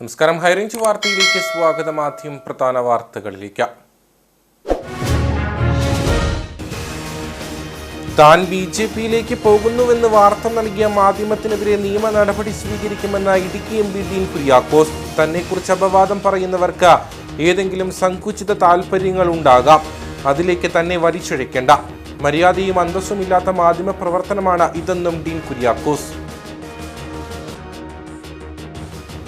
നമസ്കാരം. ഹൈറേഞ്ച് വാർത്തയിലേക്ക് സ്വാഗതം. ആദ്യം പ്രധാന വാർത്തകളിലേക്ക്. താൻ BJP-യിലേക്ക് പോകുന്നുവെന്ന് വാർത്ത നൽകിയ മാധ്യമത്തിനെതിരെ നിയമ നടപടി സ്വീകരിക്കുമെന്ന ഇടുക്കി MP ഡീൻ കുര്യാക്കോസ്. തന്നെക്കുറിച്ച് അപവാദം പറയുന്നവർക്ക് ഏതെങ്കിലും സങ്കുചിത താൽപര്യങ്ങൾ ഉണ്ടാകാം, അതിലേക്ക് തന്നെ വലിച്ചിഴക്കേണ്ട. മര്യാദയും അന്തസ്സുമില്ലാത്ത മാധ്യമ പ്രവർത്തനമാണ് ഇതെന്നും ഡീൻ കുര്യാക്കോസ്.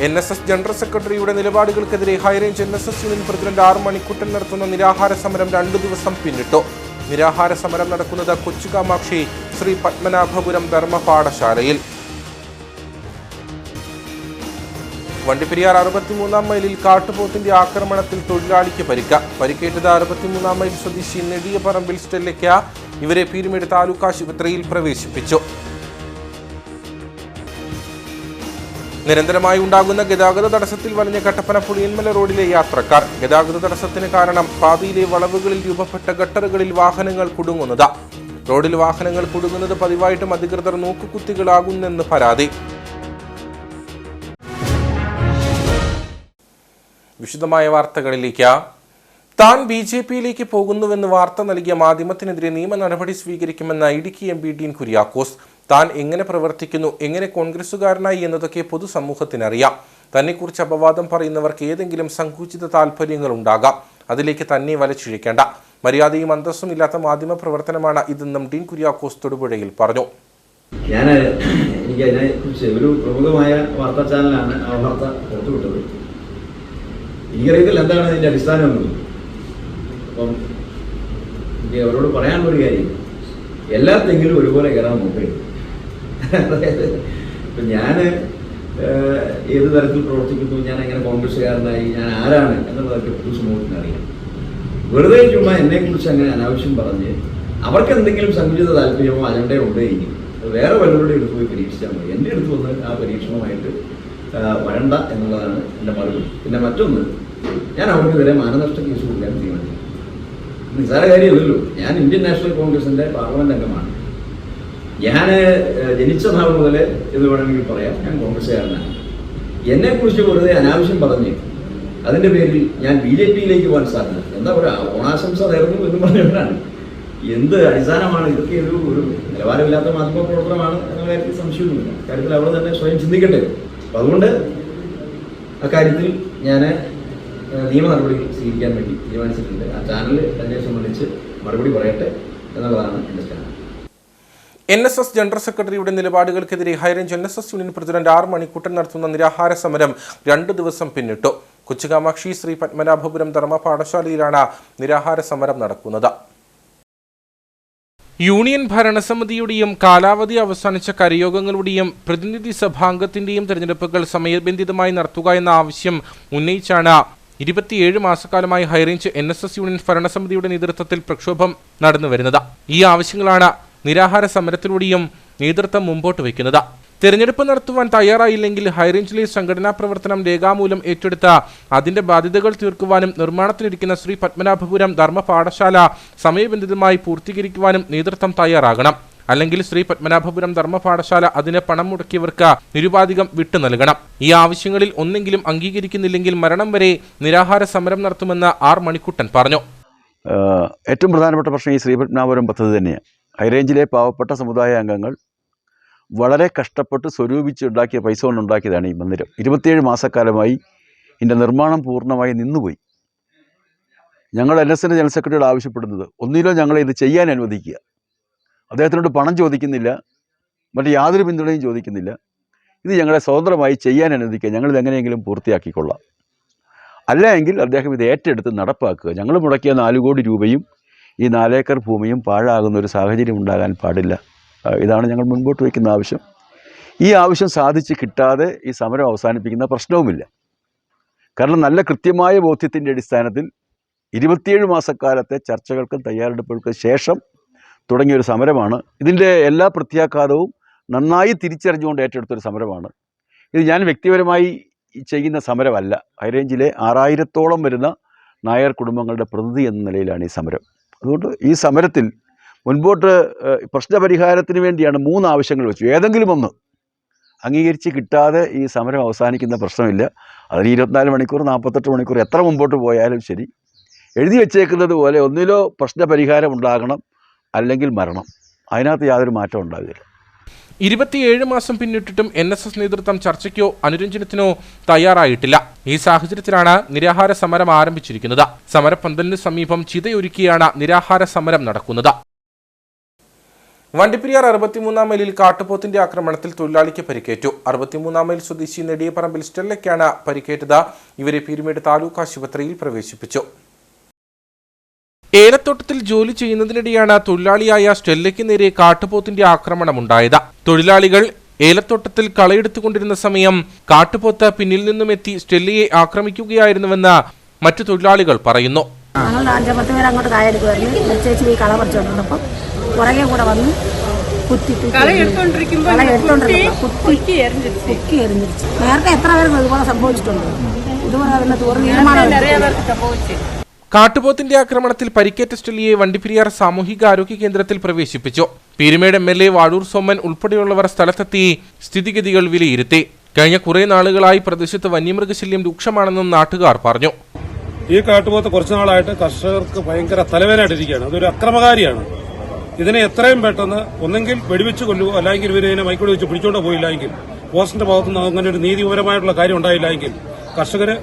NSS ജനറൽ സെക്രട്ടറിയുടെ നിലപാടുകൾക്കെതിരെ High Range NSS union president R Manikkuttan നടത്തുന്ന നിരാഹാര സമരം 2 ദിവസം പിന്നിട്ടു. നിരാഹാര സമരം നടക്കുന്നത് കൊച്ചുകാമാക്ഷി ശ്രീ പത്മനാഭപുരം ധർമ്മപാഠശാലയിൽ. വണ്ടിപ്പെരിയാർ 63-ാം മൈലിൽ കാട്ടുപോത്തിന്റെ ആക്രമണത്തിൽ തൊഴിലാളിക്ക് പരിക്കേറ്റത് 63-ാം മൈൽ സ്വദേശി നെടിയപറമ്പിൽ സ്റ്റെല്ലയ്ക്ക്. ഇവരെ പീരുമേട് താലൂക്ക് ആശുപത്രിയിൽ പ്രവേശിപ്പിച്ചു. നിരന്തരമായി ഉണ്ടാകുന്ന ഗതാഗത തടസ്സത്തിൽ വലഞ്ഞ കട്ടപ്പന പുളിയന്മല റോഡിലെ യാത്രക്കാർ. ഗതാഗത തടസ്സത്തിന് കാരണം പാതയിലെ വളവുകളിൽ രൂപപ്പെട്ട ഗട്ടറുകളിൽ വാഹനങ്ങൾ കുടുങ്ങുന്നത്. റോഡിൽ വാഹനങ്ങൾ കുടുങ്ങുന്നത് പതിവായിട്ടും അധികൃതർ നോക്കുകുത്തികളാകുന്നെന്ന് പരാതി. വിശദമായ വാർത്തകളിലേക്ക്. താൻ BJP-യിലേക്ക് പോകുന്നുവെന്ന് വാർത്ത നൽകിയ മാധ്യമത്തിനെതിരെ നിയമ നടപടി സ്വീകരിക്കുമെന്ന ഇടുക്കി MP ഡീൻ കുര്യാക്കോസ്. താൻ എങ്ങനെ പ്രവർത്തിക്കുന്നു, എങ്ങനെ കോൺഗ്രസുകാരനായി എന്നതൊക്കെ പൊതുസമൂഹത്തിനറിയാം. തന്നെക്കുറിച്ച് അപവാദം പറയുന്നവർക്ക് ഏതെങ്കിലും സങ്കുചിത താൽപര്യങ്ങൾ ഉണ്ടാകാം, അതിലേക്ക് തന്നെ വലിച്ചിഴക്കേണ്ട. മര്യാദയും അന്തസ്സും ഇല്ലാത്ത മാധ്യമ പ്രവർത്തനമാണ് ഇതെന്നും ഡീൻ കുര്യാക്കോസ് തൊടുപുഴയിൽ പറഞ്ഞു. എനിക്ക് അതിനെക്കുറിച്ച് ഒരു പ്രമുഖമായ വാർത്താ ചാനലാണ് ആ വാർത്ത പുറത്തുവിട്ടത്. എനിക്കറിയത്തില്ല എന്താണ് അതിൻ്റെ അടിസ്ഥാനം എന്നുള്ളത്. അപ്പം എനിക്ക് അവരോട് പറയാനുള്ളൊരു കാര്യം, എല്ലാത്തെങ്കിലും ഒരുപോലെ കയറാൻ നോക്കരുത്. അതായത് ഇപ്പം ഞാൻ ഏത് തരത്തിൽ പ്രവർത്തിക്കുന്നു, ഞാൻ എങ്ങനെ കോൺഗ്രസ്സുകാരനായി, ഞാൻ ആരാണ് എന്നുള്ളതൊക്കെ പൊതുസമൂഹത്തിന് അറിയാം. വെറുതെ ചുമ്മാ എന്നെക്കുറിച്ച് അങ്ങനെ അനാവശ്യം പറഞ്ഞ് അവർക്ക് എന്തെങ്കിലും സങ്കുചിത താല്പര്യമോ അജണ്ടയോ ഉണ്ടെങ്കിൽ വേറെ വല്ലവരുടെ എടുത്ത് പോയി പരീക്ഷിച്ചാൽ മതി. എൻ്റെ അടുത്ത് വന്ന് ആ പരീക്ഷണമായിട്ട് വരണ്ട എന്നുള്ളതാണ് എൻ്റെ മറുപടി. പിന്നെ മറ്റൊന്ന്, ഞാൻ അവർക്കെതിരെ മാനനഷ്ട കേസ് കൊടുക്കാൻ തീരുമാനിച്ചു. നിസ്സാര കാര്യമല്ലല്ലോ. ഞാൻ ഇന്ത്യൻ നാഷണൽ കോൺഗ്രസിൻ്റെ പാർലമെൻറ്റ് അംഗമാണ്. ഞാൻ ജനിച്ച നാൾ മുതൽ എന്ന് വേണമെങ്കിൽ പറയാം ഞാൻ കോൺഗ്രസ്സുകാരനാണ്. എന്നെക്കുറിച്ച് വെറുതെ അനാവശ്യം പറഞ്ഞ് അതിൻ്റെ പേരിൽ ഞാൻ BJP-യിലേക്ക് പോകാൻ സാധ്യത എന്താ പറയുക, ഓണാശംസ നേർന്നു എന്ന് പറഞ്ഞവരാണ്. എന്ത് അടിസ്ഥാനമാണ് ഇതൊക്കെ? ഒരു നിലവാരമില്ലാത്ത മാധ്യമ പ്രവർത്തനമാണ് എന്ന കാര്യത്തിൽ സംശയമൊന്നുമില്ല. കാര്യത്തിൽ അവർ തന്നെ സ്വയം ചിന്തിക്കട്ടെ. അപ്പം അതുകൊണ്ട് അക്കാര്യത്തിൽ ഞാൻ നിയമ നടപടി സ്വീകരിക്കാൻ വേണ്ടി തീരുമാനിച്ചിട്ടുണ്ട്. ആ ചാനൽ തന്നെ സംബന്ധിച്ച് മറുപടി പറയട്ടെ എന്നുള്ളതാണ് എൻ്റെ ചാനൽ. NSS ജനറൽ സെക്രട്ടറിയുടെ നിലപാടുകൾക്കെതിരെ High Range NSS union president R Manikkuttan നടത്തുന്ന നിരാഹാര സമരം 2 ദിവസം പിന്നിട്ടു. കൊച്ചുകാമാക്ഷി ശ്രീ പത്മനാഭപുരം ധർമ്മപാഠശാലയിലാണ് നിരാഹാര സമരം നടക്കുന്നത്. യൂണിയൻ ഭരണസമിതിയുടെയും കാലാവധി അവസാനിച്ച കരയോഗങ്ങളുടെയും പ്രതിനിധി സഭാംഗത്തിന്റെയും തെരഞ്ഞെടുപ്പുകൾ സമയബന്ധിതമായി നടത്തുക എന്ന ആവശ്യം ഉന്നയിച്ചാണ് 27 മാസക്കാലമായി ഹൈറേഞ്ച് NSS യൂണിയൻ ഭരണസമിതിയുടെ നേതൃത്വത്തിൽ പ്രക്ഷോഭം നടന്നുവരുന്നത്. ഈ ആവശ്യങ്ങളാണ് നിരാഹാര സമരത്തിലൂടെയും നേതൃത്വം മുമ്പോട്ട് വയ്ക്കുന്നത്. തെരഞ്ഞെടുപ്പ് നടത്തുവാൻ തയ്യാറായില്ലെങ്കിൽ ഹൈറേഞ്ചിലെ സംഘടനാ പ്രവർത്തനം രേഖാമൂലം ഏറ്റെടുത്ത അതിന്റെ ബാധ്യതകൾ തീർക്കുവാനും നിർമ്മാണത്തിലിരിക്കുന്ന ശ്രീ പത്മനാഭപുരം ധർമ്മപാഠശാല സമയബന്ധിതമായി പൂർത്തീകരിക്കുവാനും നേതൃത്വം തയ്യാറാകണം. അല്ലെങ്കിൽ ശ്രീ പത്മനാഭപുരം ധർമ്മപാഠശാല അതിന് പണം മുടക്കിയവർക്ക് നിരുപാധികം വിട്ടു നൽകണം. ഈ ആവശ്യങ്ങളിൽ ഒന്നെങ്കിലും അംഗീകരിക്കുന്നില്ലെങ്കിൽ മരണം വരെ നിരാഹാര സമരം നടത്തുമെന്ന് R മണിക്കുട്ടൻ പറഞ്ഞു. ഏറ്റവും പ്രധാനപ്പെട്ട പ്രശ്നം ഈ ശ്രീ പത്മനാഭപുരം പദ്ധതി തന്നെയാണ്. ഹൈറേഞ്ചിലെ പാവപ്പെട്ട സമുദായ അംഗങ്ങൾ വളരെ കഷ്ടപ്പെട്ട് സ്വരൂപിച്ചുണ്ടാക്കിയ പൈസ കൊണ്ടുണ്ടാക്കിയതാണ് ഈ മന്ദിരം. 27 മാസക്കാലമായി ഇതിൻ്റെ നിർമ്മാണം പൂർണ്ണമായി നിന്നുപോയി. ഞങ്ങൾ NSSൻ്റെ ജനറൽ സെക്രട്ടറിയോട് ആവശ്യപ്പെടുന്നത്, ഒന്നിലോ ഞങ്ങളെ ഇത് ചെയ്യാൻ അനുവദിക്കുക. അദ്ദേഹത്തിനോട് പണം ചോദിക്കുന്നില്ല, മറ്റ് യാതൊരു പിന്തുണയും ചോദിക്കുന്നില്ല. ഇത് ഞങ്ങളെ സ്വതന്ത്രമായി ചെയ്യാൻ അനുവദിക്കുക, ഞങ്ങളിത് എങ്ങനെയെങ്കിലും പൂർത്തിയാക്കിക്കൊള്ളാം. അല്ല എങ്കിൽ അദ്ദേഹം ഇത് ഏറ്റെടുത്ത് നടപ്പാക്കുക. ഞങ്ങൾ മുടക്കിയ 4 കോടി രൂപയും ഈ 4 ഏക്കർ ഭൂമിയും പാഴാകുന്ന ഒരു സാഹചര്യം ഉണ്ടാകാൻ പാടില്ല. ഇതാണ് ഞങ്ങൾ മുൻപോട്ട് വയ്ക്കുന്ന ആവശ്യം. ഈ ആവശ്യം സാധിച്ച് കിട്ടാതെ ഈ സമരം അവസാനിപ്പിക്കുന്ന പ്രശ്നവുമില്ല. കാരണം നല്ല കൃത്യമായ ബോധ്യത്തിൻ്റെ അടിസ്ഥാനത്തിൽ 27 മാസക്കാലത്തെ ചർച്ചകൾക്കും തയ്യാറെടുപ്പുകൾക്കും ശേഷം തുടങ്ങിയൊരു സമരമാണ്. ഇതിൻ്റെ എല്ലാ പ്രത്യാഘാതവും നന്നായി തിരിച്ചറിഞ്ഞുകൊണ്ട് ഏറ്റെടുത്തൊരു സമരമാണ് ഇത്. ഞാൻ വ്യക്തിപരമായി ചെയ്യുന്ന സമരമല്ല. ഹൈറേഞ്ചിലെ 6000-ഓളം വരുന്ന നായർ കുടുംബങ്ങളുടെ പ്രതിനിധി എന്ന നിലയിലാണ് ഈ സമരം. അതുകൊണ്ട് ഈ സമരത്തിൽ മുൻപോട്ട് പ്രശ്നപരിഹാരത്തിന് വേണ്ടിയാണ് 3 ആവശ്യങ്ങൾ വെച്ചു. ഏതെങ്കിലും ഒന്ന് അംഗീകരിച്ച് കിട്ടാതെ ഈ സമരം അവസാനിക്കുന്ന പ്രശ്നമില്ല. അതിന് 24 മണിക്കൂർ 48 മണിക്കൂർ എത്ര മുമ്പോട്ട് പോയാലും ശരി, എഴുതി വച്ചേക്കുന്നത് പോലെ ഒന്നിലോ പ്രശ്നപരിഹാരം ഉണ്ടാകണം, അല്ലെങ്കിൽ മരണം. അതിനകത്ത് യാതൊരു മാറ്റം ഉണ്ടാകില്ല. 27 മാസം പിന്നിട്ടിട്ടും NSS നേതൃത്വം ചർച്ചയ്ക്കോ അനുരഞ്ജനത്തിനോ തയ്യാറായിട്ടില്ല. ഈ സാഹചര്യത്തിലാണ് നിരാഹാര സമരം ആരംഭിച്ചിരിക്കുന്നത്. സമരപന്തലിന് സമീപം ചിതയൊരുക്കിയാണ് നിരാഹാര സമരം നടക്കുന്നത്. വണ്ടിപ്പെരിയാർ 63-ാം മൈലിൽ കാട്ടുപോത്തിന്റെ ആക്രമണത്തിൽ തൊഴിലാളിക്ക് പരിക്കേറ്റു. 63-ാം മൈൽ സ്വദേശി നെടിയപ്പറമ്പിൽ സ്റ്റെല്ലയ്ക്കാണ് പരിക്കേറ്റത്. ഇവരെ പീരുമേട് താലൂക്ക് ആശുപത്രിയിൽ പ്രവേശിപ്പിച്ചു. ഏലത്തോട്ടത്തിൽ ജോലി ചെയ്യുന്നതിനിടെയാണ് തൊഴിലാളിയായ സ്റ്റെല്ലയ്ക്ക് നേരെ കാട്ടുപോത്തിന്റെ ആക്രമണമുണ്ടായത്. തൊഴിലാളികൾ ഏലത്തോട്ടത്തിൽ കളയെടുത്തുകൊണ്ടിരുന്ന സമയം കാട്ടുപോത്ത് പിന്നിൽ നിന്നും എത്തി സ്റ്റെല്ലയെ ആക്രമിക്കുകയായിരുന്നുവെന്ന് മറ്റു തൊഴിലാളികൾ പറയുന്നു. ഞങ്ങൾ 5-10 പേര് അങ്ങോട്ട് കായെടുക്കുമായിരുന്നു. ചേച്ചി ഈ കള പറിച്ചുകൊണ്ടിരുന്നപ്പോൾ പുറകെ കൂടെ വന്ന് കുത്തി എറിഞ്ഞിരിച്ചു. നേരത്തെ എത്ര പേർക്ക് ഇതുപോലെ സംഭവിച്ചിട്ടുണ്ട്. ഇതുപോലെ തീർന്നു. കാട്ടുപോത്തിന്റെ ആക്രമണത്തിൽ പരിക്കേറ്റ സ്റ്റെല്ലിയെ വണ്ടിപ്പെരിയാർ സാമൂഹികാരോഗ്യ കേന്ദ്രത്തിൽ പ്രവേശിപ്പിച്ചു. പീരുമേട് MLA വാഴൂർ സോമൻ ഉൾപ്പെടെയുള്ളവർ സ്ഥലത്തെത്തി സ്ഥിതിഗതികൾ വിലയിരുത്തി. കഴിഞ്ഞ കുറെ നാളുകളായി പ്രദേശത്ത് വന്യമൃഗശല്യം രൂക്ഷമാണെന്നും നാട്ടുകാർ പറഞ്ഞു. ഈ കാട്ടുപോത്ത് കുറച്ചു നാളായിട്ട് കർഷകർക്ക് ഭയങ്കര തലവേദനയായിട്ടിരിക്കുകയാണ്. അതൊരു അക്രമകാരിയാണ്. ഇതിനെ എത്രയും പെട്ടെന്ന് ഒന്നെങ്കിൽ വെടിവെച്ച് കൊല്ലുകയോ, അല്ലെങ്കിൽ ഇവരെ മൈക്കോടി വെച്ച് പിടിച്ചോണ്ടോ പോയില്ലെങ്കിൽ, പോസ്റ്റിന്റെ ഭാഗത്തുനിന്ന് അങ്ങനെ ഒരു നീതിപരമായിട്ടുള്ള കാര്യം ഉണ്ടായില്ലെങ്കിൽ കർഷകര്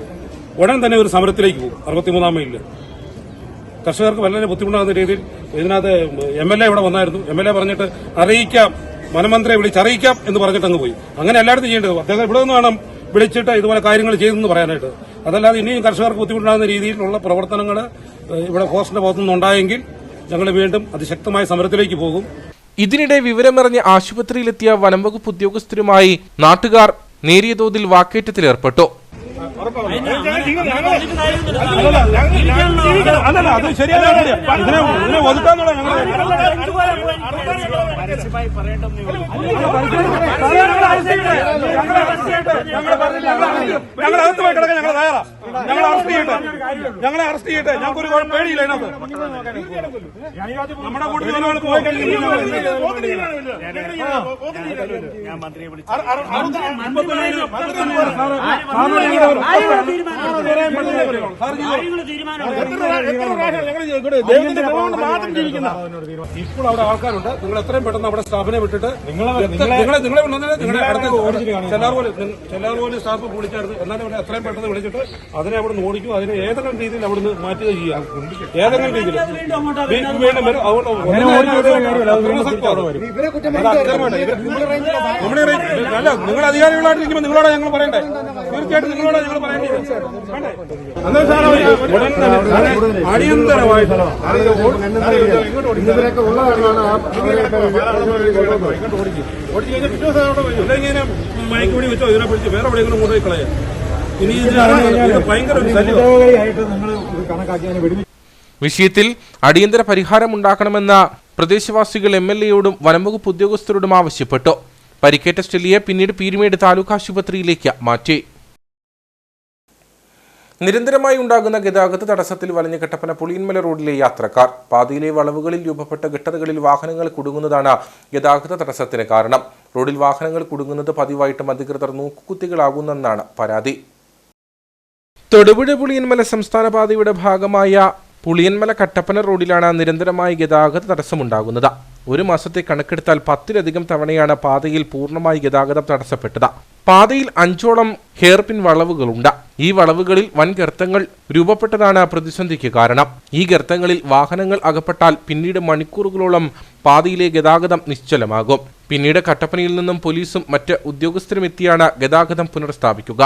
ഉടൻ തന്നെ ഒരു സമരത്തിലേക്ക് പോകും. 63-ാം മൈലിൽ കർഷകർക്ക് വളരെ ബുദ്ധിമുട്ടാകുന്ന രീതിയിൽ ഇതിനകത്ത് MLA ഇവിടെ വന്നായിരുന്നു. MLA പറഞ്ഞിട്ട് അറിയിക്കാം, വനമന്ത്രിയെ വിളിച്ചറിയിക്കാം എന്ന് പറഞ്ഞിട്ട് അങ്ങ് പോയി. അങ്ങനെ എല്ലായിടത്തും ചെയ്യേണ്ടത്. അദ്ദേഹം ഇവിടെ നിന്ന് വേണം വിളിച്ചിട്ട് ഇതുപോലെ കാര്യങ്ങൾ ചെയ്തെന്ന് പറയാനായിട്ട്. അതല്ലാതെ ഇനിയും കർഷകർക്ക് ബുദ്ധിമുട്ടാകുന്ന രീതിയിലുള്ള പ്രവർത്തനങ്ങൾ ഇവിടെ പോസ്റ്റിന്റെ ഭാഗത്തുനിന്ന് ഉണ്ടായെങ്കിൽ ഞങ്ങൾ വീണ്ടും അതിശക്തമായ സമരത്തിലേക്ക് പോകും. ഇതിനിടെ വിവരമറിഞ്ഞ് ആശുപത്രിയിലെത്തിയ വനംവകുപ്പ് ഉദ്യോഗസ്ഥരുമായി നാട്ടുകാർ നേരിയ തോതിൽ വാക്കേറ്റത്തിലേർപ്പെട്ടു. ഞങ്ങളെ അറസ്റ്റ് ചെയ്യട്ടെ. ഞങ്ങൾക്ക് ഒരു പേടിയില്ല. നമ്മുടെ കൂട്ടത്തിൽ പോയി കഴിഞ്ഞാൽ ഇപ്പോൾ അവിടെ ആൾക്കാരുണ്ട്. നിങ്ങൾ എത്രയും പെട്ടെന്ന് അവിടെ സ്റ്റാഫിനെ വിട്ടിട്ട് ചെല്ലാർപോലും സ്റ്റാഫ് വിളിച്ചായിരുന്നു. എന്നാലും ഇവിടെ എത്രയും പെട്ടെന്ന് വിളിച്ചിട്ട് അതിനെ അവിടെ നിന്ന് ഓടിക്കും. അതിനെ ഏതെങ്കിലും രീതിയിൽ അവിടെ നിന്ന് മാറ്റുക ചെയ്യാം. ഏതെങ്കിലും രീതിയിൽ വീണ്ടും വരും. അതുകൊണ്ട് നിങ്ങൾ അധികാരികളായിട്ടിരിക്കുമ്പോൾ നിങ്ങളോട് ഞങ്ങൾ പറയണ്ടേ? തീർച്ചയായിട്ടും നിങ്ങളോട് ഞങ്ങൾ പറയേണ്ടത്. ഉടൻ തന്നെ അടിയന്തരമായിട്ട് മയക്കുപൊടി വെച്ചോ ഇതിനെ പിടിച്ച് വേറെ എവിടെയെങ്കിലും കൊണ്ടുപോയി കളയാം. ഇനി ഭയങ്കര വിഷയത്തിൽ അടിയന്തര പരിഹാരമുണ്ടാക്കണമെന്ന പ്രദേശവാസികൾ MLA-യോടും വനംവകുപ്പ് ഉദ്യോഗസ്ഥരോടും ആവശ്യപ്പെട്ടു. പരിക്കേറ്റ സ്റ്റെല്ലിയെ പിന്നീട് പീരുമേട് താലൂക്ക് ആശുപത്രിയിലേക്ക് മാറ്റി. നിരന്തരമായി ഉണ്ടാകുന്ന ഗതാഗത തടസ്സത്തിൽ വലഞ്ഞ കട്ടപ്പന പുളിയൻമല റോഡിലെ യാത്രക്കാർ. പാതയിലെ വളവുകളിൽ രൂപപ്പെട്ട ഗട്ടറുകളിൽ വാഹനങ്ങൾ കുടുങ്ങുന്നതാണ് ഗതാഗത തടസ്സത്തിന് കാരണം. റോഡിൽ വാഹനങ്ങൾ കുടുങ്ങുന്നത് പതിവായിട്ടും അധികൃതർ നോക്കുകുത്തികളാകുന്നെന്നാണ് പരാതി. തൊടുപുഴ പുളിയൻമല സംസ്ഥാന പാതയുടെ ഭാഗമായ പുളിയൻമല കട്ടപ്പന റോഡിലാണ് നിരന്തരമായി ഗതാഗത തടസ്സമുണ്ടാകുന്നത്. ഒരു മാസത്തെ കണക്കെടുത്താൽ 10-ലധികം തവണയാണ് പാതയിൽ പൂർണ്ണമായി ഗതാഗതം തടസ്സപ്പെട്ടത്. പാതയിൽ 5ഓളം ഹെയർപിൻ വളവുകളുണ്ട്. ഈ വളവുകളിൽ വൻ ഗർത്തങ്ങൾ രൂപപ്പെട്ടതാണ് പ്രതിസന്ധിക്ക് കാരണം. ഈ ഗർത്തങ്ങളിൽ വാഹനങ്ങൾ അകപ്പെട്ടാൽ പിന്നീട് മണിക്കൂറുകളോളം പാതയിലെ ഗതാഗതം നിശ്ചലമാകും. പിന്നീട് കട്ടപ്പനയിൽ നിന്നും പോലീസും മറ്റ് ഉദ്യോഗസ്ഥരും എത്തിയാണ് ഗതാഗതം പുനഃസ്ഥാപിക്കുക.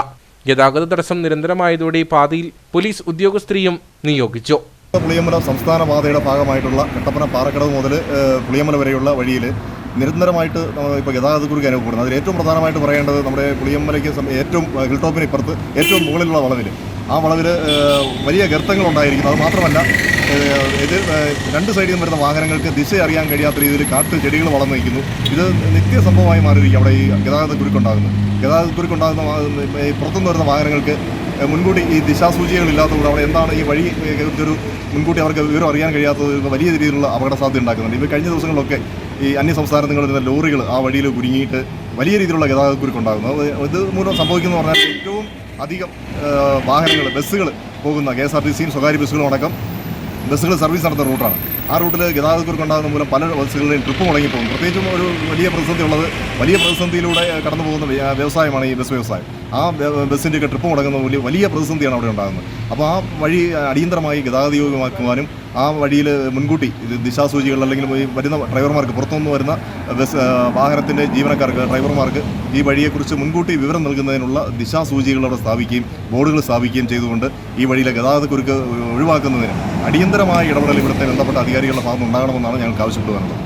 ഗതാഗത തടസ്സം നിരന്തരമായതോടെ പാതയിൽ പോലീസ് ഉദ്യോഗസ്ഥരെയും നിയോഗിച്ചു. പുളിയമല സംസ്ഥാന പാതയുടെ ഭാഗമായിട്ടുള്ള കട്ടപ്പന പാറക്കടവ് മുതൽ പുളിയമല വരെയുള്ള വഴിയിൽ നിരന്തരമായിട്ട് ഇപ്പോൾ ഗതാഗതക്കുരുക്ക് അനുഭവപ്പെടുന്നത്. അതിൽ ഏറ്റവും പ്രധാനമായിട്ട് പറയേണ്ടത് നമ്മുടെ പുളിയമലയ്ക്ക് ഏറ്റവും ഹിൽ ടോപ്പിന് ഇപ്പുറത്ത് ഏറ്റവും മുകളിലുള്ള വളവിൽ ആ വളവിൽ വലിയ ഗർത്തങ്ങളുണ്ടായിരിക്കുന്നു. അത് മാത്രമല്ല രണ്ട് സൈഡിൽ നിന്ന് വരുന്ന വാഹനങ്ങൾക്ക് ദിശ അറിയാൻ കഴിയാത്ത രീതിയിൽ കാട്ട് ചെടികൾ വളർന്നു നിൽക്കുന്നു. ഇത് നിത്യസംഭവമായി മാറിയിരിക്കും അവിടെ ഈ ഗതാഗതക്കുരുക്കുണ്ടാകുന്നത്. ഈ പുറത്തുനിന്ന് വരുന്ന വാഹനങ്ങൾക്ക് മുൻകൂട്ടി ഈ ദിശാസൂചികകളില്ലാത്തതുകൊണ്ട് അവിടെ എന്താണ് ഈ വഴി ഒരു മുൻകൂട്ടി അവർക്ക് വിവരം അറിയാൻ കഴിയാത്തത് വലിയ രീതിയിലുള്ള അപകട സാധ്യത ഉണ്ടാക്കുന്നുണ്ട്. ഇപ്പോൾ കഴിഞ്ഞ ദിവസങ്ങളിലൊക്കെ ഈ അന്യ സംസ്ഥാനങ്ങളിൽ വരുന്ന ലോറികൾ ആ വഴിയിൽ കുരുങ്ങിയിട്ട് വലിയ രീതിയിലുള്ള ഗതാഗതക്കുരുക്കുണ്ടാകുന്നത്. ഇത് മൂലം സംഭവിക്കുന്നത് പറഞ്ഞാൽ ഏറ്റവും അധികം വാഹനങ്ങൾ, ബസ്സുകൾ പോകുന്ന KSRTCയും സ്വകാര്യ ബസ്സുകളും അടക്കം ബസ്സുകൾ സർവീസ് നടത്തുന്ന റൂട്ടാണ്. ആ റൂട്ടിൽ ഗതാഗതക്കുരുക്കുണ്ടാകുന്ന മൂലം പല ബസ്സുകളുടെയും ട്രിപ്പ് മുടങ്ങിപ്പോകും. പ്രത്യേകിച്ചും ഒരു വലിയ പ്രതിസന്ധിയിലൂടെ കടന്നു പോകുന്ന വ്യവസായമാണ് ഈ ബസ് വ്യവസായം. ആ ബസ്സിൻ്റെയൊക്കെ ട്രിപ്പ് മുടങ്ങുന്ന വലിയ പ്രതിസന്ധിയാണ് അവിടെ ഉണ്ടാകുന്നത്. അപ്പോൾ ആ വഴി അടിയന്തരമായി ഗതാഗതയോഗ്യമാക്കുവാനും ആ വഴിയിൽ മുൻകൂട്ടി ദിശാസൂചികൾ അല്ലെങ്കിൽ വരുന്ന ഡ്രൈവർമാർക്ക്, പുറത്തുനിന്ന് വരുന്ന വാഹനത്തിൻ്റെ ജീവനക്കാർക്ക്, ഡ്രൈവർമാർക്ക് ഈ വഴിയെക്കുറിച്ച് മുൻകൂട്ടി വിവരം നൽകുന്നതിനുള്ള ദിശാസൂചികൾ അവിടെ സ്ഥാപിക്കുകയും ബോർഡുകൾ സ്ഥാപിക്കുകയും ചെയ്തുകൊണ്ട് ഈ വഴിയിലെ ഗതാഗതക്കുരുക്ക് ഒഴിവാക്കുന്നതിന് അടിയന്തരമായ ഇടപെടൽ ഇവിടുത്തെ ബന്ധപ്പെട്ട അധികാരികളുടെ ഭാഗത്ത് ഉണ്ടാകണമെന്നാണ് ഞങ്ങൾക്ക് ആവശ്യപ്പെട്ടു വരുന്നത്.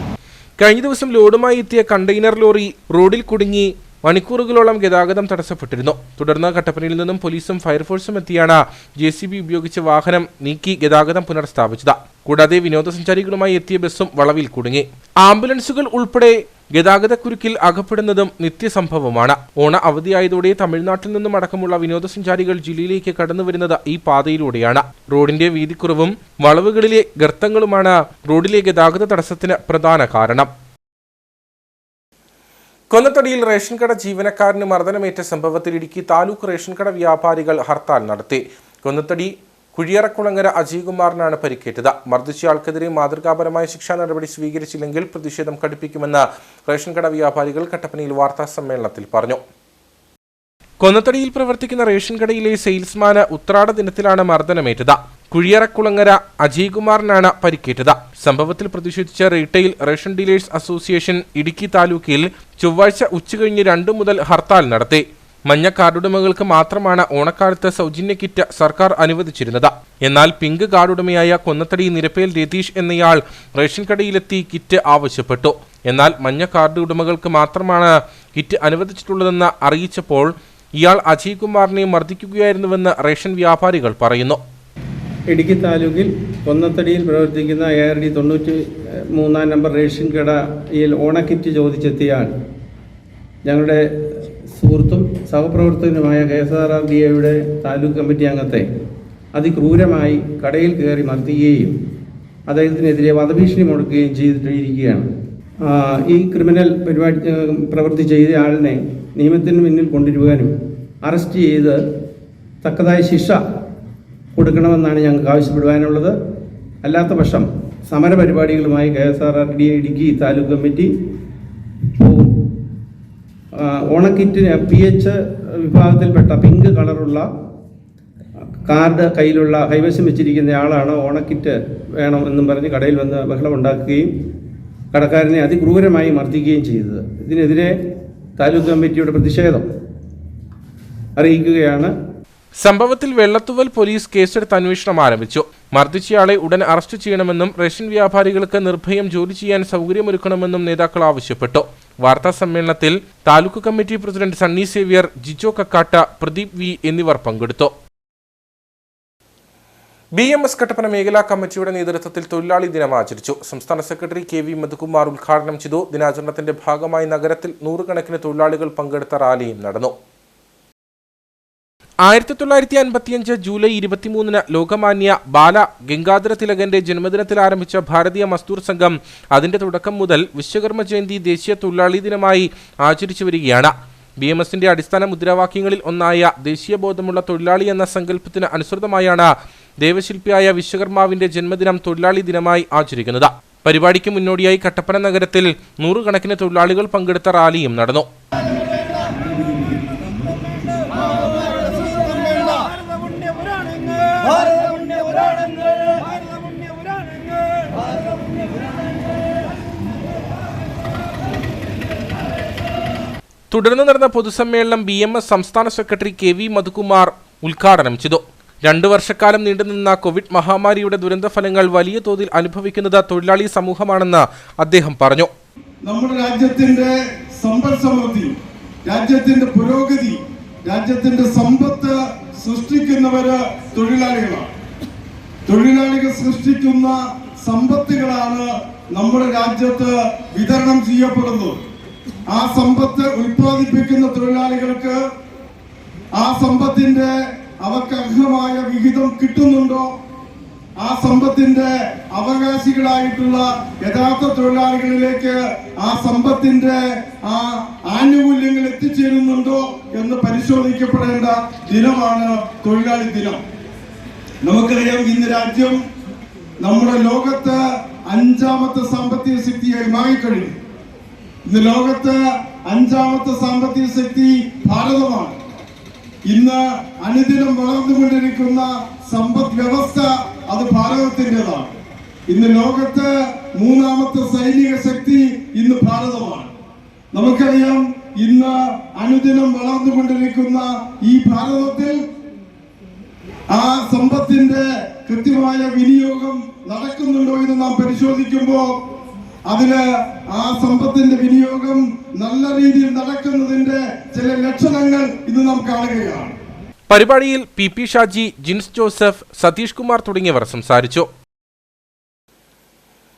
കഴിഞ്ഞ ദിവസം ലോഡുമായി എത്തിയ കണ്ടെയ്നർ ലോറി റോഡിൽ കുടുങ്ങി മണിക്കൂറുകളോളം ഗതാഗതം തടസ്സപ്പെട്ടിരുന്നു. തുടർന്ന് കട്ടപ്പനയിൽ നിന്നും പോലീസും ഫയർഫോഴ്സും എത്തിയാണ് JCB ഉപയോഗിച്ച് വാഹനം നീക്കി ഗതാഗതം പുനഃസ്ഥാപിച്ചത്. കൂടാതെ വിനോദസഞ്ചാരികളുമായി എത്തിയ ബസ്സും വളവിൽ കുടുങ്ങി. ആംബുലൻസുകൾ ഉൾപ്പെടെ ഗതാഗതക്കുരുക്കിൽ അകപ്പെടുന്നതും നിത്യസംഭവമാണ്. ഓണ അവധിയായതോടെ തമിഴ്നാട്ടിൽ നിന്നും അടക്കമുള്ള വിനോദസഞ്ചാരികൾ ജില്ലയിലേക്ക് കടന്നുവരുന്നത് ഈ പാതയിലൂടെയാണ്. റോഡിന്റെ വീതിക്കുറവും വളവുകളിലെ ഗർത്തങ്ങളുമാണ് റോഡിലെ ഗതാഗത തടസ്സത്തിന് പ്രധാന കാരണം. കൊന്നത്തടിയിൽ റേഷൻ കട ജീവനക്കാരന് മർദ്ദനമേറ്റ സംഭവത്തിൽ ഇടുക്കി താലൂക്ക് റേഷൻ കട വ്യാപാരികൾ ഹർത്താൽ നടത്തി. കൊന്നത്തടി കുഴിയറക്കുളങ്ങര അജയ്കുമാറിനാണ് പരിക്കേറ്റത്. മർദ്ദിച്ചയാൾക്കെതിരെ മാതൃകാപരമായ ശിക്ഷാ നടപടി സ്വീകരിച്ചില്ലെങ്കിൽ പ്രതിഷേധം കടുപ്പിക്കുമെന്ന് റേഷൻ കട വ്യാപാരികൾ കട്ടപ്പനയിൽ വാർത്താ സമ്മേളനത്തിൽ പറഞ്ഞു. കൊന്നത്തടിയിൽ പ്രവർത്തിക്കുന്ന റേഷൻ കടയിലെ സെയിൽസ്മാന് ഉത്രാട ദിനത്തിലാണ് മർദ്ദനമേറ്റത്. കുഴിയറക്കുളങ്ങര അജയ്കുമാറിനാണ് പരിക്കേറ്റത്. സംഭവത്തിൽ പ്രതിഷേധിച്ച retail ration dealers association Idukki താലൂക്കിൽ ചൊവ്വാഴ്ച ഉച്ചകഴിഞ്ഞ് 2 മുതൽ ഹർത്താൽ നടത്തി. മഞ്ഞ കാർഡുടമകൾക്ക് മാത്രമാണ് ഓണക്കാലത്ത് സൗജന്യ കിറ്റ് സർക്കാർ അനുവദിച്ചിരുന്നത്. എന്നാൽ പിങ്ക് കാർഡുടമയായ കൊന്നത്തടി നിരപ്പേൽ രതീഷ് എന്നയാൾ റേഷൻ കടയിലെത്തി കിറ്റ് ആവശ്യപ്പെട്ടു. എന്നാൽ മഞ്ഞ കാർഡ് ഉടമകൾക്ക് മാത്രമാണ് കിറ്റ് അനുവദിച്ചിട്ടുള്ളതെന്ന് അറിയിച്ചപ്പോൾ ഇയാൾ അജയ്കുമാറിനെ മർദ്ദിക്കുകയായിരുന്നുവെന്ന് റേഷൻ വ്യാപാരികൾ പറയുന്നു. ഇടുക്കി താലൂക്കിൽ കൊന്നത്തടിയിൽ പ്രവർത്തിക്കുന്ന ARD 93 നമ്പർ റേഷൻ കടയിൽ ഓണക്കിറ്റ് ചോദിച്ചെത്തിയാൽ ഞങ്ങളുടെ സുഹൃത്തും സഹപ്രവർത്തകനുമായ KSRDAയുടെ താലൂക്ക് കമ്മിറ്റി അംഗത്തെ അതിക്രൂരമായി കടയിൽ കയറി മർദ്ദിക്കുകയും അദ്ദേഹത്തിനെതിരെ വധഭീഷണി മുടക്കുകയും ചെയ്തിട്ടിരിക്കുകയാണ്. ഈ ക്രിമിനൽ പ്രവൃത്തി ചെയ്ത ആളിനെ നിയമത്തിന് മുന്നിൽ കൊണ്ടുവരുവാനും അറസ്റ്റ് ചെയ്ത് തക്കതായ ശിക്ഷ കൊടുക്കണമെന്നാണ് ഞങ്ങൾക്ക് ആവശ്യപ്പെടുവാനുള്ളത്. അല്ലാത്ത പക്ഷം സമരപരിപാടികളുമായി KSRDA ഇടുക്കി താലൂക്ക് കമ്മിറ്റി പോകും. ഓണക്കിറ്റിന് PH വിഭാഗത്തിൽപ്പെട്ട പിങ്ക് കളറുള്ള കാർഡ് കൈവശം വെച്ചിരിക്കുന്ന ആളാണ് ഓണക്കിറ്റ് വേണമെന്നും പറഞ്ഞ് കടയിൽ വന്ന് ബഹളമുണ്ടാക്കുകയും കടക്കാരനെ അതിക്രൂരമായി മർദ്ദിക്കുകയും ചെയ്തത്. ഇതിനെതിരെ താലൂക്ക് കമ്മിറ്റിയുടെ പ്രതിഷേധം അറിയിക്കുകയാണ്. സംഭവത്തിൽ വെള്ളത്തുവൽ പോലീസ് കേസെടുത്ത് അന്വേഷണം ആരംഭിച്ചു. മർദ്ദിച്ചയാളെ ഉടൻ അറസ്റ്റ് ചെയ്യണമെന്നും റേഷൻ വ്യാപാരികൾക്ക് നിർഭയം ജോലി ചെയ്യാൻ സൗകര്യമൊരുക്കണമെന്നും നേതാക്കൾ ആവശ്യപ്പെട്ടു. വാർത്താ സമ്മേളനത്തിൽ taluk committee president Sunny Xavier, Jijo Kakkatta, Pradeep V എന്നിവർ പങ്കെടുത്തു. BMS കട്ടപ്പന മേഖലാ കമ്മിറ്റിയുടെ നേതൃത്വത്തിൽ തൊഴിലാളി ദിനം ആചരിച്ചു. സംസ്ഥാന സെക്രട്ടറി KV മധുകുമാർ ഉദ്ഘാടനം ചെയ്തു. ദിനാചരണത്തിന്റെ ഭാഗമായി നഗരത്തിൽ 100 കണക്കിന് തൊഴിലാളികൾ പങ്കെടുത്ത റാലിയും നടന്നു. 1955 ജൂലൈ 23 ലോകമാന്യ ബാല ഗംഗാധര തിലകന്റെ ജന്മദിനത്തിൽ ആരംഭിച്ച ഭാരതീയ മസ്ദൂർ സംഘം അതിന്റെ തുടക്കം മുതൽ വിശ്വകർമ്മ ജയന്തി ദേശീയ തൊഴിലാളി ദിനമായി ആചരിച്ചു വരികയാണ്. BMSന്റെ അടിസ്ഥാന മുദ്രാവാക്യങ്ങളിൽ ഒന്നായ ദേശീയ ബോധമുള്ള തൊഴിലാളി എന്ന സങ്കല്പത്തിന് അനുസൃതമായാണ് ദേവശില്പിയായ വിശ്വകർമാവിന്റെ ജന്മദിനം തൊഴിലാളി ദിനമായി ആചരിക്കുന്നത്. പരിപാടിക്ക് മുന്നോടിയായി കട്ടപ്പന നഗരത്തിൽ 100 കണക്കിന് തൊഴിലാളികൾ പങ്കെടുത്ത റാലിയും നടന്നു. തുടർന്ന് നടന്ന പൊതുസമ്മേളനം BMS സംസ്ഥാന സെക്രട്ടറി KV മധുകുമാർ ഉദ്ഘാടനം ചെയ്തു. 2 വർഷക്കാലം നീണ്ടുനിന്ന കോവിഡ് മഹാമാരിയുടെ ദുരന്തഫലങ്ങൾ വലിയ തോതിൽ അനുഭവിക്കുന്നത് തൊഴിലാളി സമൂഹമാണെന്ന് അദ്ദേഹം പറഞ്ഞു. നമ്മുടെ രാജ്യത്തിന്റെ സമ്പദ് സമൃദ്ധി, രാജ്യത്തിന്റെ പുരോഗതി, രാജ്യത്തിന്റെ സമ്പത്ത് സൃഷ്ടിക്കുന്നവര് തൊഴിലാളികളാണ്. തൊഴിലാളികൾ സൃഷ്ടിക്കുന്ന സമ്പത്തുകളാണ് നമ്മുടെ രാജ്യത്ത് വിതരണം ചെയ്യപ്പെടുന്നത്. ആ സമ്പത്ത് ഉൽപ്പാദിപ്പിക്കുന്ന തൊഴിലാളികൾക്ക് ആ സമ്പത്തിന്റെ അവർക്ക് അർഹമായ വിഹിതം കിട്ടുന്നുണ്ടോ? ആ സമ്പത്തിന്റെ അവകാശികളായിട്ടുള്ള യഥാർത്ഥ തൊഴിലാളികളിലേക്ക് ആ സമ്പത്തിന്റെ ആ ആനുകൂല്യങ്ങൾ എത്തിച്ചേരുന്നുണ്ടോ എന്ന് പരിശോധിക്കപ്പെടേണ്ട ദിനമാണ് തൊഴിലാളി ദിനം. നമുക്കറിയാം, ഇന്ന് രാജ്യം നമ്മുടെ ലോകത്ത് 5ാമത്തെ സാമ്പത്തിക ശക്തിയായി മാറിക്കഴിഞ്ഞു. ഇന്ന് ലോകത്ത് 5ാമത്തെ സാമ്പത്തിക ശക്തി ഭാരതമാണ്. ഇന്ന് അനുദിനം വളർന്നുകൊണ്ടിരിക്കുന്ന സമ്പദ് വ്യവസ്ഥ അത് ഭാരതത്തിൻ്റെതാണ്. ഇന്ന് ലോകത്ത് 3ാമത്തെ സൈനിക ശക്തി ഇന്ന് ഭാരതമാണ്. നമുക്കറിയാം, ഇന്ന് അനുദിനം വളർന്നുകൊണ്ടിരിക്കുന്ന ഈ ഭാരതത്തിൽ ആ സമ്പത്തിന്റെ കൃത്യമായ വിനിയോഗം നടക്കുന്നുണ്ടോ എന്ന് നാം പരിശോധിക്കുമ്പോൾ അതിന് ആ സമ്പത്തിന്റെ വിനിയോഗം നല്ല രീതിയിൽ നടക്കുന്നതിന്റെ ചില ലക്ഷണങ്ങൾ ഇന്ന് നാം കാണുകയാണ്. പരിപാടിയിൽ പി ഷാജി, ജിൻസ് ജോസഫ്, സതീഷ് കുമാർ തുടങ്ങിയവർ സംസാരിച്ചു.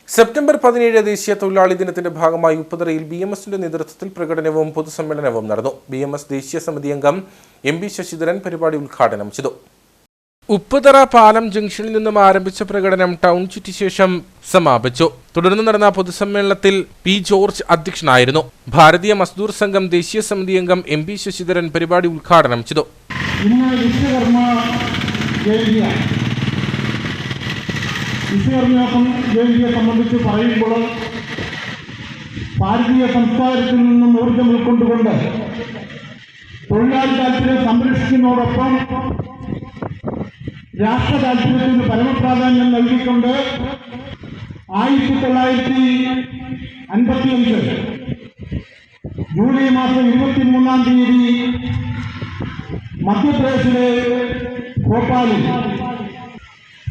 സെപ്റ്റംബർ 17 ദേശീയ തൊഴിലാളി ദിനത്തിന്റെ ഭാഗമായി ഉപ്പുതറയിൽ BMSന്റെ നേതൃത്വത്തിൽ പ്രകടനവും പൊതുസമ്മേളനവും നടന്നു. BMS ദേശീയ സമിതി അംഗം MB ശശിധരൻ പരിപാടി ഉദ്ഘാടനം ചെയ്തു. ഉപ്പുതറ പാലം ജംഗ്ഷനിൽ നിന്നും ആരംഭിച്ച പ്രകടനം ടൗൺ ചുറ്റി ശേഷം സമാപിച്ചു. തുടർന്ന് നടന്ന പൊതുസമ്മേളനത്തിൽ P ജോർജ് അധ്യക്ഷനായിരുന്നു. ഭാരതീയ മസ്ദൂർ സംഘം ദേശീയ സമിതി അംഗം MB ശശിധരൻ പരിപാടി ഉദ്ഘാടനം ചെയ്തു. വിശ്വകർമ്മയെ സംബന്ധിച്ച് പറയുമ്പോൾ ഭാരതീയ സംസ്കാരത്തിൽ നിന്നും ഊർജ്ജം ഉൾക്കൊണ്ടുകൊണ്ട് തൊഴിലാളി താല്പര്യം സംരക്ഷിക്കുന്നതോടൊപ്പം രാഷ്ട്ര താല്പര്യത്തിന് പരമപ്രാധാന്യം നൽകിക്കൊണ്ട് 1955 ജൂലൈ മാസം 23-ാം തീയതി മധ്യപ്രദേശിലെ ഭോപ്പാലിൽ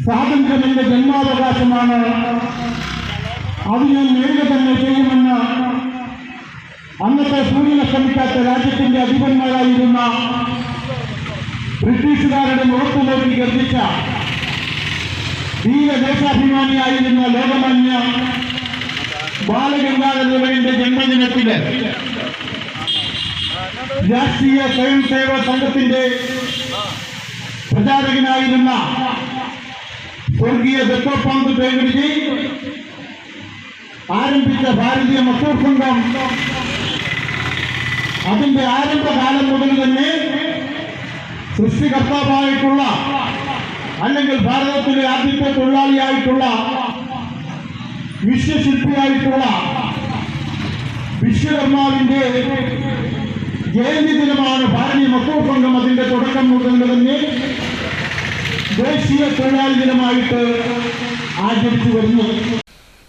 സ്വാതന്ത്ര്യത്തിന്റെ ജന്മാവകാശമാണ്, അത് ഞാൻ നേരിട തന്നെ ചെയ്യുമെന്ന് അന്നത്തെ സൂര്യനെ ശ്രമിക്കാത്ത രാജ്യത്തിന്റെ അധിപന്മാരായിരുന്ന ബ്രിട്ടീഷുകാരുടെ മുഖത്തു നോക്കി ഗർജിച്ച ദേശാഭിമാനിയായിരുന്ന ലോകമാന്യ ബാലഗംഗാധരന്റെ ജന്മദിനത്തില് രാഷ്ട്രീയ സ്വയം സേവക സംഘത്തിന്റെ പ്രചാരകനായിരുന്ന സ്വർഗീയ ദത്തോപന്ത് തേവരിജി ആരംഭിച്ച ഭാരതീയ മസ്ദൂർ സംഘം അതിന്റെ ആരംഭകാലം മുതൽ തന്നെ സൃഷ്ടികർത്താവായിട്ടുള്ള അല്ലെങ്കിൽ ഭാരതത്തിലെ ആദ്യത്തെ തൊഴിലാളിയായിട്ടുള്ള വിശ്വശില്പിയായിട്ടുള്ള വിശ്വകർമാവിന്റെ ജയന്തി ദിനമാണ് ഭാരതീയ മസ്ദൂർ സംഘം അതിന്റെ തുടക്കം മുതൽ തന്നെ ദേശീയ തൊഴിലാളി ദിനമായിട്ട് ആചരിച്ചു വരുന്നു.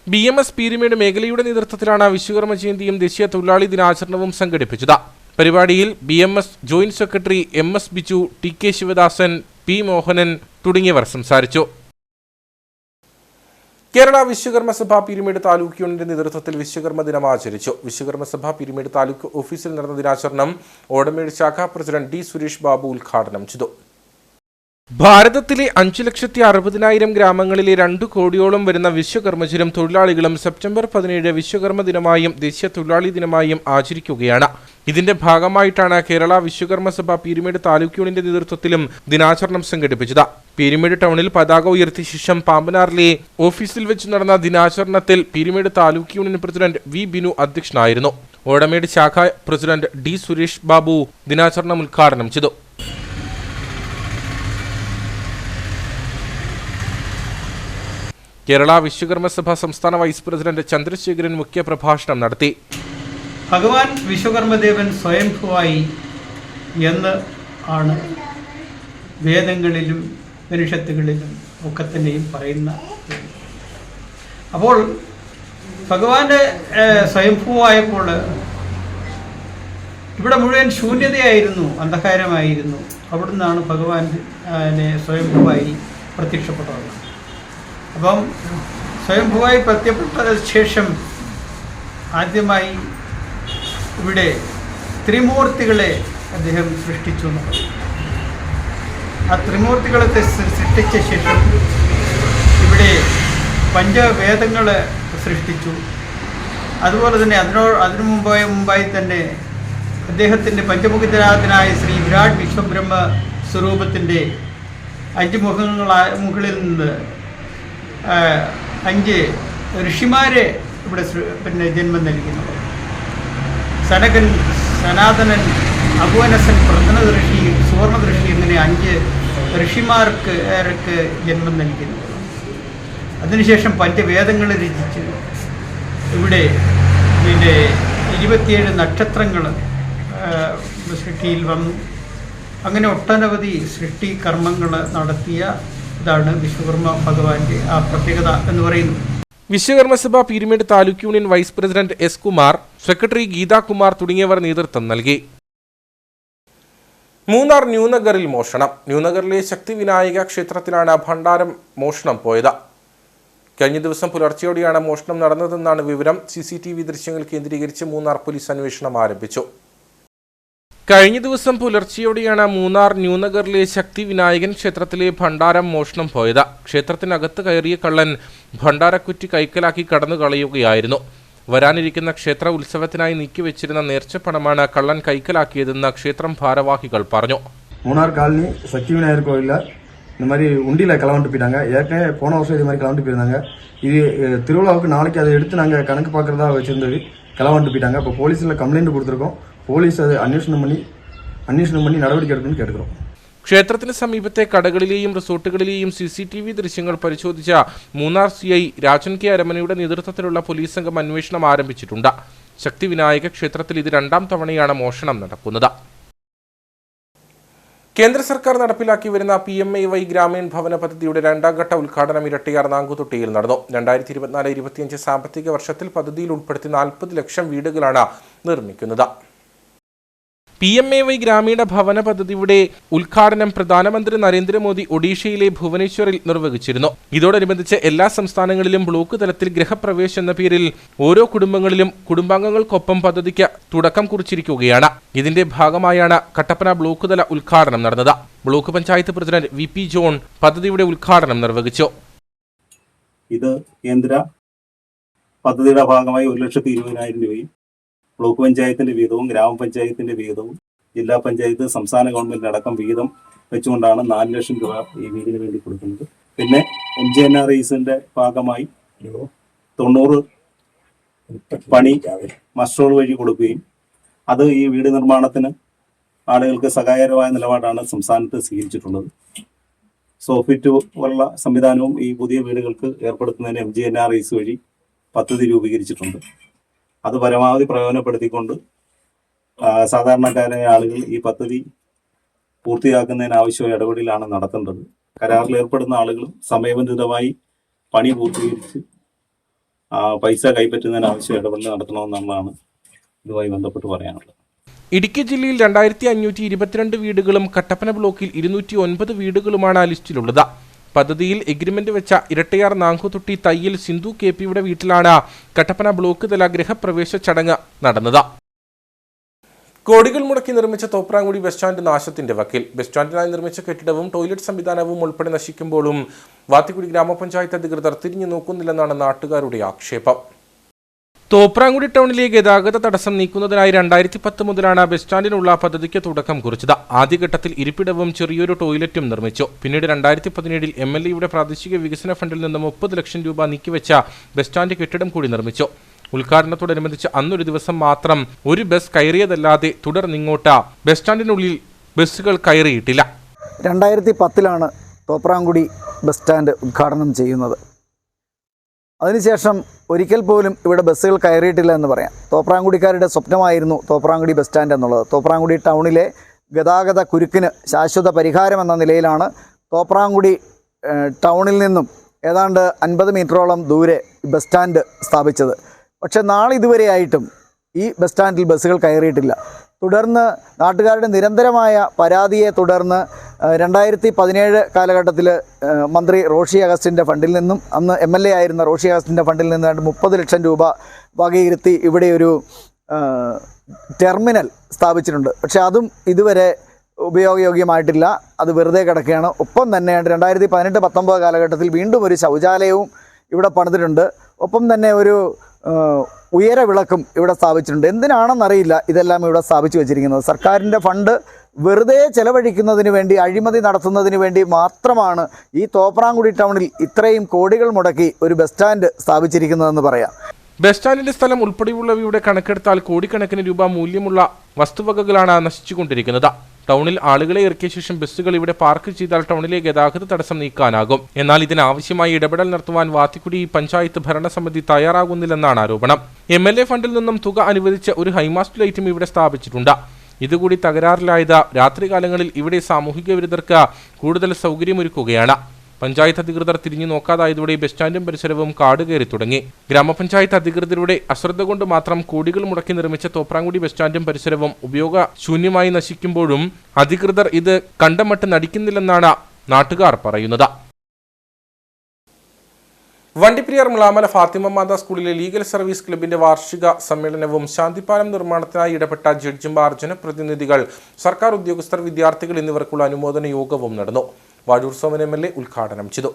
BMS പീരുമേട് മേഖലയുടെ നേതൃത്വത്തിലാണ് വിശ്വകർമ്മ ജയന്തിയും ദേശീയ തൊഴിലാളി ദിനാചരണവും സംഘടിപ്പിച്ചത്. പരിപാടിയിൽ BMS joint secretary MS Biju, TK Sivadasan, P Mohanan തുടങ്ങിയവർ സംസാരിച്ചു. കേരള വിശ്വകർമ്മ സഭ പീരുമേട് താലൂക്ക് യൂണിയന്റെ നേതൃത്വത്തിൽ വിശ്വകർമ്മ ദിനം ആചരിച്ചു. വിശ്വകർമ്മ സഭ പീരുമേട് താലൂക്ക് ഓഫീസിൽ നടന്ന ദിനാചരണം ഓടമേട് ശാഖാ പ്രസിഡന്റ് D സുരേഷ് ബാബു ഉദ്ഘാടനം ചെയ്തു. ഭാരതത്തിലെ 5,60,000 ഗ്രാമങ്ങളിലെ 2 കോടിയോളം വരുന്ന വിശ്വകർമ്മജരും തൊഴിലാളികളും സെപ്റ്റംബർ 17 വിശ്വകർമ്മ ദിനമായും ദേശീയ തൊഴിലാളി ദിനമായും ആചരിക്കുകയാണ്. ഇതിന്റെ ഭാഗമായിട്ടാണ് കേരള വിശ്വകർമ്മ സഭ പീരുമേട് താലൂക്ക് യൂണിയന്റെ നേതൃത്വത്തിലും ദിനാചരണം സംഘടിപ്പിച്ചത്. പീരുമേട് ടൗണിൽ പതാക ഉയർത്തിയ ശേഷം പാമ്പനാറിലെ ഓഫീസിൽ വെച്ച് നടന്ന ദിനാചരണത്തിൽ Peerumedu taluk union president V Binu അധ്യക്ഷനായിരുന്നു. ഓടമേട് ശാഖാ പ്രസിഡന്റ് D സുരേഷ് ബാബു ദിനാചരണം ഉദ്ഘാടനം ചെയ്തു. കേരള വിശ്വകർമ്മ സഭ സംസ്ഥാന വൈസ് പ്രസിഡന്റ് ചന്ദ്രശേഖരൻ മുഖ്യപ്രഭാഷണം നടത്തി. ഭഗവാൻ വിശ്വകർമ്മദേവൻ സ്വയംഭുവായി എന്ന് ആണ് വേദങ്ങളിലും ഉപനിഷത്തുകളിലും ഒക്കെ തന്നെയും പറയുന്ന. അപ്പോൾ ഭഗവാന്റെ സ്വയംഭുവായപ്പോൾ ഇവിടെ മുഴുവൻ ശൂന്യതയായിരുന്നു, അന്ധകാരമായിരുന്നു. അവിടുന്നാണ് ഭഗവാൻ സ്വയംഭുവായി പ്രത്യക്ഷപ്പെട്ടത്. അപ്പം സ്വയംഭുവായി പ്രത്യക്ഷപ്പെട്ട ശേഷം ആദ്യമായി ഇവിടെ ത്രിമൂർത്തികളെ അദ്ദേഹം സൃഷ്ടിച്ചു. ആ ത്രിമൂർത്തികളെ സൃഷ്ടിച്ച ശേഷം ഇവിടെ പഞ്ചവേദങ്ങൾ സൃഷ്ടിച്ചു. അതുപോലെ തന്നെ അതിനു മുമ്പായി തന്നെ അദ്ദേഹത്തിൻ്റെ പഞ്ചമുഖനാഥനായ ശ്രീ വിരാട് വിശ്വബ്രഹ്മ സ്വരൂപത്തിൻ്റെ 5 മുഖങ്ങളിൽ നിന്ന് 5 ഋഷിമാരെ ഇവിടെ ജന്മം നൽകുന്നു. സനകൻ, സനാതനൻ, അഭുവനസൻ, പ്രഥന ഋഷി, സുവർണ ഋഷി എന്നിങ്ങനെ 5 ഋഷിമാർക്ക് ജന്മം നൽകുന്നു. അതിനുശേഷം പഞ്ചവേദങ്ങൾ രചിച്ച് ഇവിടെ 27 നക്ഷത്രങ്ങൾ സൃഷ്ടിയിൽ വന്നു. അങ്ങനെ ഒട്ടനവധി സൃഷ്ടി കർമ്മങ്ങൾ നടത്തിയ ഇതാണ് വിശ്വകർമ്മ ഭഗവാന്റെ ആ പ്രത്യേകത എന്ന് പറയുന്നു. Vishwakarmasabha Peerumedu taluk union vice president S Kumar, secretary Geethakumar തുടങ്ങിയവർ നേതൃത്വം നൽകി. മൂന്നാർ ന്യൂനഗറിൽ മോഷണം. ന്യൂനഗറിലെ ശക്തി വിനായക ക്ഷേത്രത്തിലാണ് ഭണ്ഡാരം മോഷണം പോയത്. കഴിഞ്ഞ ദിവസം പുലർച്ചെയോടെയാണ് മോഷണം നടന്നതെന്നാണ് വിവരം. CCTV ദൃശ്യങ്ങൾ കേന്ദ്രീകരിച്ച് മൂന്നാർ പോലീസ് അന്വേഷണം ആരംഭിച്ചു. കഴിഞ്ഞ ദിവസം പുലർച്ചെയോടെയാണ് മൂന്നാർ ന്യൂനഗറിലെ ശക്തി വിനായകൻ ക്ഷേത്രത്തിലെ ഭണ്ഡാരം മോഷണം പോയത്. ക്ഷേത്രത്തിനകത്ത് കയറിയ കള്ളൻ ഭണ്ഡാരക്കുറ്റി കൈക്കലാക്കി കടന്നു കളയുകയായിരുന്നു. വരാനിരിക്കുന്ന ക്ഷേത്ര ഉത്സവത്തിനായി നീക്കിവെച്ചിരുന്ന നേർച്ചപ്പണമാണ് കള്ളൻ കൈക്കലാക്കിയതെന്ന് ക്ഷേത്രം ഭാരവാഹികൾ പറഞ്ഞു. மூணார் காலனி சக்தி விநாயகர் கோயிலில் இந்த மாதிரி உண்டியில் களவாண்டு போயிட்டாங்க. ஏற்கனவே போன வருஷம் இது மாதிரி களவாண்டு போயிருந்தாங்க. இது திருவிழாவுக்கு நாளைக்கு அதை எடுத்து நாங்கள் கணக்கு பார்க்குறதா வச்சுருந்தது. களவாண்டு போயிட்டாங்க. இப்போ போலீஸில் கம்ப்ளைண்ட் கொடுத்துருக்கோம். പോലീസ് അത് അന്വേഷണം பண்ணி നടപടിക്ക് എടുക്കുമെന്ന് കേട്ടിരുന്നു. ക്ഷേത്രത്തിന് സമീപത്തെ കടകളിലെയും റിസോർട്ടുകളിലെയും CCTV ദൃശ്യങ്ങൾ പരിശോധിച്ച മൂന്നാർ CI രാജൻ കെ അരമനയുടെ നേതൃത്വത്തിലുള്ള പോലീസ് സംഘം അന്വേഷണം ആരംഭിച്ചിട്ടുണ്ട്. ശക്തി വിനായക ക്ഷേത്രത്തിൽ ഇത് 2ാം തവണയാണ് മോഷണം നടക്കുന്നത്. കേന്ദ്ര സർക്കാർ നടപ്പിലാക്കി വരുന്ന PMAY ഗ്രാമീൺ ഭവന പദ്ധതിയുടെ 2ാം ഘട്ട ഉദ്ഘാടനം ഇരട്ടിയാർ നാങ്കുതൊട്ടിയിൽ നടന്നു. 2024-25 സാമ്പത്തിക വർഷത്തിൽ പദ്ധതിയിൽ ഉൾപ്പെടുത്തി 40 ലക്ഷം വീടുകളാണ് നിർമ്മിക്കുന്നത്. PMAY ഗ്രാമീണ ഭവന പദ്ധതിയുടെ ഉദ്ഘാടനം പ്രധാനമന്ത്രി നരേന്ദ്രമോദി ഒഡീഷയിലെ ഭുവനേശ്വറിൽ നിർവഹിച്ചിരുന്നു. ഇതോടനുബന്ധിച്ച് എല്ലാ സംസ്ഥാനങ്ങളിലും ബ്ലോക്ക് തലത്തിൽ ഗൃഹപ്രവേശ് എന്ന പേരിൽ ഓരോ കുടുംബങ്ങളിലും കുടുംബാംഗങ്ങൾക്കൊപ്പം പദ്ധതിക്ക് തുടക്കം കുറിച്ചിരിക്കുകയാണ്. ഇതിന്റെ ഭാഗമായാണ് കട്ടപ്പന ബ്ലോക്ക് തല ഉദ്ഘാടനം നടന്നത്. Block panchayat president VP John പദ്ധതിയുടെ ഉദ്ഘാടനം നിർവഹിച്ചു. ഇത് കേന്ദ്ര പദ്ധതിയുടെ ഭാഗമായി 1,20,000 രൂപയും ബ്ലോക്ക് പഞ്ചായത്തിന്റെ വീതവും ഗ്രാമപഞ്ചായത്തിന്റെ വീതവും ജില്ലാ പഞ്ചായത്ത് സംസ്ഥാന ഗവൺമെന്റ് അടക്കം വീതം വെച്ചുകൊണ്ടാണ് 4 ലക്ഷം രൂപ ഈ വീടിന് വേണ്ടി കൊടുക്കുന്നത്. പിന്നെ MGNREGIന്റെ ഭാഗമായി 90 പണി മസ്റ്റോൾ വഴി കൊടുക്കുകയും അത് ഈ വീട് നിർമ്മാണത്തിന് ആളുകൾക്ക് സഹായകരമായ നിലപാടാണ് സംസ്ഥാനത്ത് സ്വീകരിച്ചിട്ടുള്ളത്. സോഫിറ്റ് പോലുള്ള സംവിധാനവും ഈ പുതിയ വീടുകൾക്ക് ഏർപ്പെടുത്തുന്നതിന് MGNREGI വഴി പദ്ധതി രൂപീകരിച്ചിട്ടുണ്ട്. അത് പരമാവധി പ്രയോജനപ്പെടുത്തിക്കൊണ്ട് സാധാരണക്കാരായ ആളുകൾ ഈ പദ്ധതി പൂർത്തിയാക്കുന്നതിന് ആവശ്യമായ ഇടപെടലാണ് നടത്തേണ്ടത്. കരാറിൽ ഏർപ്പെടുന്ന ആളുകളും സമയബന്ധിതമായി പണി പൂർത്തീകരിച്ച് പൈസ കൈപ്പറ്റുന്നതിന് ആവശ്യം ഇടപെടൽ നടത്തണമെന്നുള്ളതാണ് ഇതുമായി ബന്ധപ്പെട്ട് പറയാനുള്ളത്. ഇടുക്കി ജില്ലയിൽ 2522 വീടുകളും കട്ടപ്പന ബ്ലോക്കിൽ 209 വീടുകളുമാണ് ലിസ്റ്റിലുള്ളത്. പദ്ധതിയിൽ എഗ്രിമെന്റ് വെച്ച ഇരട്ടയാർ നാങ്കുതൊട്ടി തയ്യിൽ സിന്ധു KPയുടെ വീട്ടിലാണ് കട്ടപ്പന ബ്ലോക്ക് തല ഗൃഹപ്രവേശ ചടങ്ങ് നടന്നത്. കോടികൾ മുടക്കി നിർമ്മിച്ച തോപ്രാങ്കുടി ബസ് സ്റ്റാൻഡ് നാശത്തിന്റെ വക്കിൽ. ബസ് സ്റ്റാൻഡിനായി നിർമ്മിച്ച കെട്ടിടവും ടോയ്ലറ്റ് സംവിധാനവും ഉൾപ്പെടെ നശിക്കുമ്പോഴും വാത്തിക്കുടി ഗ്രാമപഞ്ചായത്ത് അധികൃതർ തിരിഞ്ഞു നോക്കുന്നില്ലെന്നാണ് നാട്ടുകാരുടെ ആക്ഷേപം. തോപ്രാങ്കുടി ടൗണിലെ ഗതാഗത തടസ്സം നീക്കുന്നതിനായി 2010 മുതലാണ് ബസ് സ്റ്റാൻഡിനുള്ള പദ്ധതിക്ക് തുടക്കം കുറിച്ചത്. ആദ്യഘട്ടത്തിൽ ഇരിപ്പിടവും ചെറിയൊരു ടോയ്ലറ്റും നിർമ്മിച്ചു. പിന്നീട് 2017 MLAയുടെ പ്രാദേശിക വികസന ഫണ്ടിൽ നിന്ന് 30 ലക്ഷം രൂപ നീക്കിവെച്ച ബസ് സ്റ്റാൻഡ് കെട്ടിടം കൂടി നിർമ്മിച്ചു. ഉദ്ഘാടനത്തോടനുബന്ധിച്ച് അന്നൊരു ദിവസം മാത്രം ഒരു ബസ് കയറിയതല്ലാതെ തുടർന്നിങ്ങോട്ട് ബസ് സ്റ്റാൻഡിനുള്ളിൽ ബസ്സുകൾ കയറിയിട്ടില്ല. 2010 തോപ്രാങ്കുടി ബസ് സ്റ്റാൻഡ് ഉദ്ഘാടനം ചെയ്യുന്നത്. അതിനുശേഷം ഒരിക്കൽ പോലും ഇവിടെ ബസ്സുകൾ കയറിയിട്ടില്ല എന്ന് പറയാം. തോപ്രാങ്കുടിക്കാരുടെ സ്വപ്നമായിരുന്നു തോപ്രാങ്കുടി ബസ് സ്റ്റാൻഡ് എന്നുള്ളത്. തോപ്രാങ്കുടി ടൗണിലെ ഗതാഗത കുരുക്കിന് ശാശ്വത പരിഹാരം എന്ന നിലയിലാണ് തോപ്രാങ്കുടി ടൗണിൽ നിന്നും ഏതാണ്ട് 50 മീറ്ററോളം ദൂരെ ബസ് സ്റ്റാൻഡ് സ്ഥാപിച്ചത്. പക്ഷേ നാളിതുവരെയായിട്ടും ഈ ബസ് സ്റ്റാൻഡിൽ ബസ്സുകൾ കയറിയിട്ടില്ല. തുടർന്ന് നാട്ടുകാരുടെ നിരന്തരമായ പരാതിയെ തുടർന്ന് 2017 കാലഘട്ടത്തിൽ മന്ത്രി റോഷി അഗസ്റ്റിൻ്റെ ഫണ്ടിൽ നിന്നും അന്ന് MLA ആയിരുന്ന റോഷി അഗസ്റ്റിൻ്റെ ഫണ്ടിൽ നിന്ന് 30 ലക്ഷം രൂപ വകയിരുത്തി ഇവിടെ ഒരു ടെർമിനൽ സ്ഥാപിച്ചിട്ടുണ്ട്. പക്ഷേ അതും ഇതുവരെ ഉപയോഗയോഗ്യമായിട്ടില്ല. അത് വെറുതെ കിടക്കുകയാണ്. ഒപ്പം തന്നെ 2018-19 കാലഘട്ടത്തിൽ വീണ്ടും ഒരു ശൗചാലയവും ഇവിടെ പണിതിട്ടുണ്ട്. ഒപ്പം തന്നെ ഒരു ഉയര വിളക്കും ഇവിടെ സ്ഥാപിച്ചിട്ടുണ്ട്. എന്തിനാണെന്നറിയില്ല ഇതെല്ലാം ഇവിടെ സ്ഥാപിച്ചു വെച്ചിരിക്കുന്നത്. സർക്കാരിൻ്റെ ഫണ്ട് വെറുതെ ചെലവഴിക്കുന്നതിന് വേണ്ടി, അഴിമതി നടത്തുന്നതിന് വേണ്ടി മാത്രമാണ് ഈ തോപ്രാംകുടി ടൗണിൽ ഇത്രയും കോടികൾ മുടക്കി ഒരു ബസ് സ്റ്റാൻഡ് സ്ഥാപിച്ചിരിക്കുന്നതെന്ന് പറയാം. ബസ് സ്റ്റാൻഡിന്റെ സ്ഥലം ഉൾപ്പെടെയുള്ളവയുടെ കണക്കെടുത്താൽ കോടിക്കണക്കിന് രൂപ മൂല്യമുള്ള വസ്തുവകകളാണ് നശിച്ചുകൊണ്ടിരിക്കുന്നത്. ടൗണിൽ ആളുകളെ ഇറക്കിയ ശേഷം ബസ്സുകൾ ഇവിടെ പാർക്ക് ചെയ്താൽ ടൗണിലെ ഗതാഗത തടസ്സം നീക്കാനാകും. എന്നാൽ ഇതിനാവശ്യമായി ഇടപെടൽ നടത്തുവാൻ വാത്തിക്കുടി പഞ്ചായത്ത് ഭരണസമിതി തയ്യാറാകുന്നില്ലെന്നാണ് ആരോപണം. MLA ഫണ്ടിൽ നിന്നും തുക അനുവദിച്ച ഒരു ഹൈമാസ്റ്റ് ലൈറ്റും ഇവിടെ സ്ഥാപിച്ചിട്ടുണ്ട്. ഇതുകൂടി തകരാറിലായത് രാത്രികാലങ്ങളിൽ ഇവിടെ സാമൂഹിക വിരുദ്ധർക്ക് കൂടുതൽ സൗകര്യമൊരുക്കുകയാണ്. പഞ്ചായത്ത് അധികൃതർ തിരിഞ്ഞു നോക്കാതായതോടെ ബസ് സ്റ്റാൻഡും പരിസരവും കാട് കയറി തുടങ്ങി. ഗ്രാമപഞ്ചായത്ത് അധികൃതരുടെ അശ്രദ്ധ കൊണ്ട് മാത്രം കോടികൾ മുടക്കി നിർമ്മിച്ച തോപ്രാംകുടി ബസ് സ്റ്റാൻഡും പരിസരവും ഉപയോഗശൂന്യമായി നശിക്കുമ്പോഴും അധികൃതർ ഇത് കണ്ടമട്ട് നടിക്കുന്നില്ലെന്നാണ് നാട്ടുകാർ പറയുന്നത്. വണ്ടിപ്പെരിയാർ മുളാമല ഫാത്തിമ മാതാ സ്കൂളിലെ ലീഗൽ സർവീസ് ക്ലബിന്റെ വാർഷിക സമ്മേളനവും ശാന്തിപാലം നിർമ്മാണത്തിനായി ഇടപെട്ട ജഡ്ജിമാർ, ജനപ്രതിനിധികൾ, സർക്കാർ ഉദ്യോഗസ്ഥർ, വിദ്യാർത്ഥികൾ എന്നിവർക്കുള്ള അനുമോദന യോഗവും നടന്നു. വാഴൂർ സോമൻ MLA ഉദ്ഘാടനം ചെയ്തു.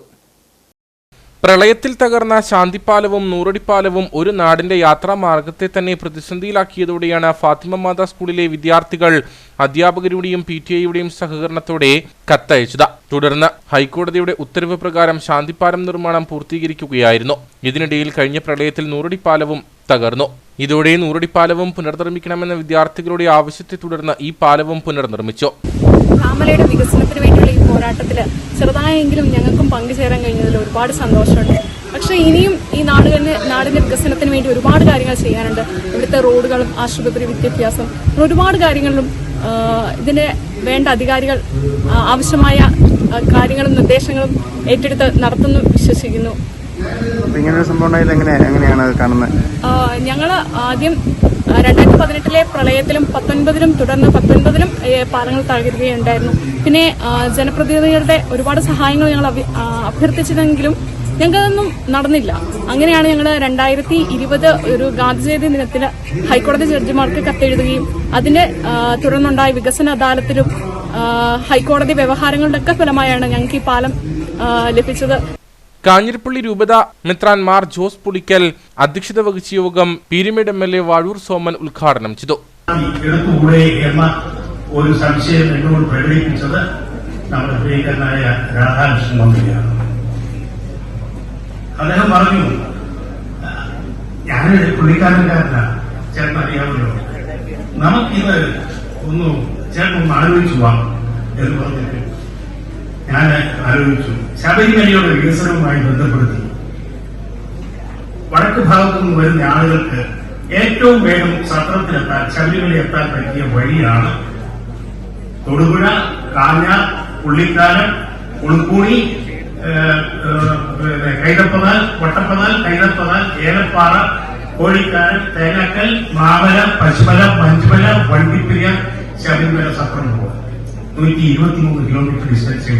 പ്രളയത്തിൽ തകർന്ന ശാന്തിപാലവും നൂറടിപ്പാലവും ഒരു നാടിന്റെ യാത്രാ മാർഗത്തെ തന്നെ പ്രതിസന്ധിയിലാക്കിയതോടെയാണ് ഫാത്തിമ മാതാ സ്കൂളിലെ വിദ്യാർത്ഥികൾ അധ്യാപകരുടെയും PTA-യുടെയും സഹകരണത്തോടെ കത്തയച്ചത്. തുടർന്ന് ഹൈക്കോടതിയുടെ ഉത്തരവ് പ്രകാരം ശാന്തിപാലം നിർമ്മാണം പൂർത്തീകരിക്കുകയായിരുന്നു. ഇതിനിടയിൽ കഴിഞ്ഞ പ്രളയത്തിൽ നൂറടിപ്പാലവും തകർന്നു. ഇതോടെ നൂറടിപ്പാലവും പുനർനിർമ്മിക്കണമെന്ന വിദ്യാർത്ഥികളുടെ ആവശ്യത്തെ തുടർന്ന് ഈ പാലവും പുനർനിർമ്മിച്ചു. മുളാമലയുടെ വികസനത്തിന് വേണ്ടിയുള്ള ഈ പോരാട്ടത്തിൽ ചെറുതായെങ്കിലും ഞങ്ങൾക്കും പങ്കുചേരാൻ കഴിഞ്ഞതിൽ ഒരുപാട് സന്തോഷമുണ്ട്. പക്ഷേ ഇനിയും ഈ നാടിന്റെ വികസനത്തിന് വേണ്ടി ഒരുപാട് കാര്യങ്ങൾ ചെയ്യാനുണ്ട്. ഇവിടുത്തെ റോഡുകളും ആശുപത്രി, വിദ്യാഭ്യാസം, ഒരുപാട് കാര്യങ്ങളിലും ഇതിന് വേണ്ട അധികാരികൾ ആവശ്യമായ കാര്യങ്ങളും നിർദ്ദേശങ്ങളും ഏറ്റെടുത്ത് നടത്തുന്നു വിശ്വസിക്കുന്നു. ഞങ്ങൾ ആദ്യം 2018 പ്രളയത്തിലും 2019 തുടർന്ന് 2019 പാലങ്ങൾ തകരുകയുണ്ടായിരുന്നു. പിന്നെ ജനപ്രതിനിധികളുടെ ഒരുപാട് സഹായങ്ങൾ ഞങ്ങൾ അഭ്യർത്ഥിച്ചതെങ്കിലും ഞങ്ങൾക്കതൊന്നും നടന്നില്ല. അങ്ങനെയാണ് ഞങ്ങൾ 2020 ഒരു ഗാന്ധിജയന്തി ദിനത്തിൽ ഹൈക്കോടതി ജഡ്ജിമാർക്ക് കത്തെഴുതുകയും അതിന്റെ തുടർന്നുണ്ടായ വികസന അദാലത്തിലും ഹൈക്കോടതി വ്യവഹാരങ്ങളുടെ ഒക്കെ ഫലമായാണ് ഞങ്ങൾക്ക് ഈ പാലം ലഭിച്ചത്. കാഞ്ഞിരപ്പള്ളി രൂപത മെത്രാൻമാർ ജോസ് പുളിക്കൽ അധ്യക്ഷത വഹിച്ച യോഗം പീരുമേട് MLA വാഴൂർ സോമൻ ഉദ്ഘാടനം ചെയ്തു. എടുത്തുകൂടെ എന്ന ഒരു സംശയം എന്നോട് പ്രകടിപ്പിച്ചത് നമ്മുടെ പ്രിയങ്കരനായ രാധാകൃഷ്ണൻ മന്ത്രിയാണ്. അദ്ദേഹം പറഞ്ഞു, ഞാനൊരു പുള്ളിക്കാരൻകാരനാണ്, ചേട്ടൻ അറിയാമല്ലോ, നമുക്കിത് ചേട്ടൻ ആലോചിച്ചു പോവാം എന്ന് പറഞ്ഞിട്ട് ഞാൻ ആലോചിച്ചു. ശബരിമലയുടെ വികസനവുമായി ബന്ധപ്പെടുത്തി വടക്ക് ഭാഗത്തു നിന്ന് വരുന്ന ആളുകൾക്ക് ഏറ്റവും വേഗം സത്രത്തിലെത്താൻ, ശബരിമല എത്താൻ പറ്റിയ വഴിയാണ് തൊടുപുഴ, കാഞ്ഞാർ, പുള്ളിക്കാനം, ഉളുപ്പൂണി, കൈതപ്പതാൽ, വട്ടപ്പതാൽ, കൈതപ്പതാൽ, ഏലപ്പാറ, കോഴിക്കാരൻ, തേങ്ങക്കൽ, മാമല, പശുമല, മഞ്ചുമല, വണ്ടിപ്പെരിയാർ, ശബരിമല സത്രം പോകും. 123 kilometre distance.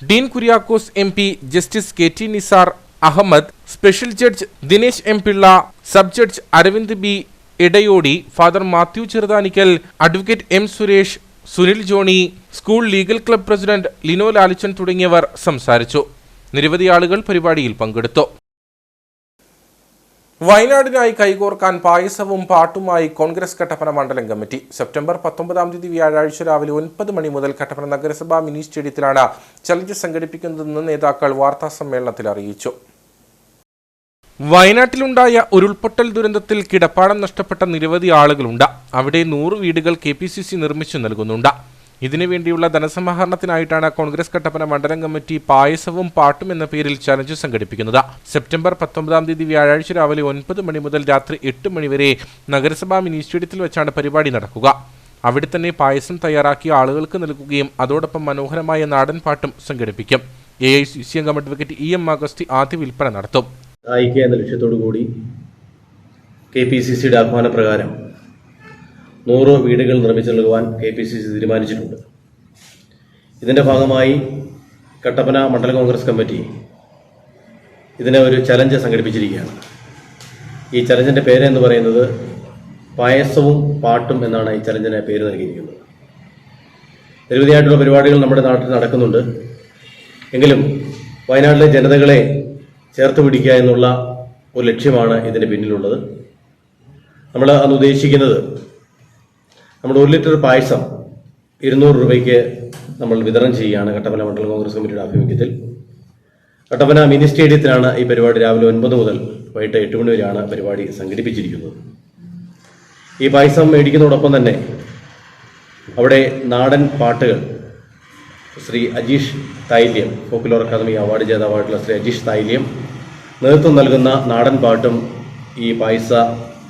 Dean Kuriakose MP, justice KT Nisar Ahammed, special judge Dinesh M Pillai, sub judge Aravind B Edayodi, father Mathew Cheruthanikkal, advocate M Suresh, Sunil Johny, school legal club president Lino Lalichan തുടങ്ങിയവർ സംസാരിച്ചു. നിരവധി ആളുകൾ പരിപാടിയിൽ പങ്കെടുത്തു. വയനാടിനായി കൈകോർക്കാൻ പായസവും പാട്ടുമായി കോൺഗ്രസ് കട്ടപ്പന മണ്ഡലം കമ്മിറ്റി. സെപ്റ്റംബർ 19 വ്യാഴാഴ്ച രാവിലെ 9 മണി മുതൽ കട്ടപ്പന നഗരസഭാ മിനി സ്റ്റേഡിയത്തിലാണ് ചലഞ്ച് സംഘടിപ്പിക്കുന്നതെന്ന് നേതാക്കൾ വാർത്താസമ്മേളനത്തിൽ അറിയിച്ചു. വയനാട്ടിലുണ്ടായ ഉരുൾപൊട്ടൽ ദുരന്തത്തിൽ കിടപ്പാടം നഷ്ടപ്പെട്ട നിരവധി ആളുകളുണ്ട്. അവിടെ 100 വീടുകൾ KPCC നിർമ്മിച്ചു നൽകുന്നുണ്ട്. ഇതിനുവേണ്ടിയുള്ള ധനസമാഹരണത്തിനായിട്ടാണ് കോൺഗ്രസ് കട്ടപ്പന മണ്ഡലം കമ്മിറ്റി പായസവും പാട്ടും എന്ന പേരിൽ ചലഞ്ച് സംഘടിപ്പിക്കുന്നത്. സെപ്റ്റംബർ 19 വ്യാഴാഴ്ച രാവിലെ 9 മണി മുതൽ രാത്രി 8 മണി വരെ നഗരസഭാ മിനി സ്റ്റേഡിയത്തിൽ വെച്ചാണ് പരിപാടി നടക്കുക. അവിടെ തന്നെ പായസം തയ്യാറാക്കി ആളുകൾക്ക് നൽകുകയും അതോടൊപ്പം മനോഹരമായ നാടൻ പാട്ടും സംഘടിപ്പിക്കും. AICC അംഗം അഡ്വക്കേറ്റ് EM അഗസ്തി ആദ്യ വിൽപ്പന നടത്തും. സഹായിക്കുക എന്ന ലക്ഷ്യത്തോടുകൂടി KPCCയുടെ ആഹ്വാനപ്രകാരം 100 വീടുകൾ നിർമ്മിച്ചു നൽകുവാൻ KPCC തീരുമാനിച്ചിട്ടുണ്ട്. ഇതിൻ്റെ ഭാഗമായി കട്ടപ്പന മണ്ഡലം കോൺഗ്രസ് കമ്മിറ്റി ഇതിനെ ഒരു ചലഞ്ച് സംഘടിപ്പിച്ചിരിക്കുകയാണ്. ഈ ചലഞ്ചിൻ്റെ പേര് എന്ന് പറയുന്നത് പായസവും പാട്ടും എന്നാണ് ഈ ചലഞ്ചിന് പേര് നൽകിയിരിക്കുന്നത്. നിരവധിയായിട്ടുള്ള പരിപാടികൾ നമ്മുടെ നാട്ടിൽ നടക്കുന്നുണ്ട്. എങ്കിലും വയനാട്ടിലെ ജനതകളെ ചേർത്ത് പിടിക്കുക എന്നുള്ള ഒരു ലക്ഷ്യമാണ് ഇതിന് പിന്നിലുള്ളത്. നമ്മൾ അന്ന് ഉദ്ദേശിക്കുന്നത് നമ്മുടെ 1 ലിറ്റർ പായസം 200 രൂപയ്ക്ക് നമ്മൾ വിതരണം ചെയ്യുകയാണ് കട്ടപ്പന മണ്ഡലം കോൺഗ്രസ് കമ്മിറ്റിയുടെ ആഭിമുഖ്യത്തിൽ. കട്ടപ്പന മിനി സ്റ്റേഡിയത്തിലാണ് ഈ പരിപാടി. രാവിലെ 9 മുതൽ വൈകിട്ട് 8 മണി വരെയാണ് പരിപാടി സംഘടിപ്പിച്ചിരിക്കുന്നത്. ഈ പായസം മേടിക്കുന്നതോടൊപ്പം തന്നെ അവിടെ നാടൻ പാട്ടുകൾ Shri Ajeesh Thayilyam, popular academy award ജേതാവായിട്ടുള്ള ശ്രീ അജീഷ് തായില്യം നേതൃത്വം നൽകുന്ന നാടൻ പാട്ടും ഈ പായസ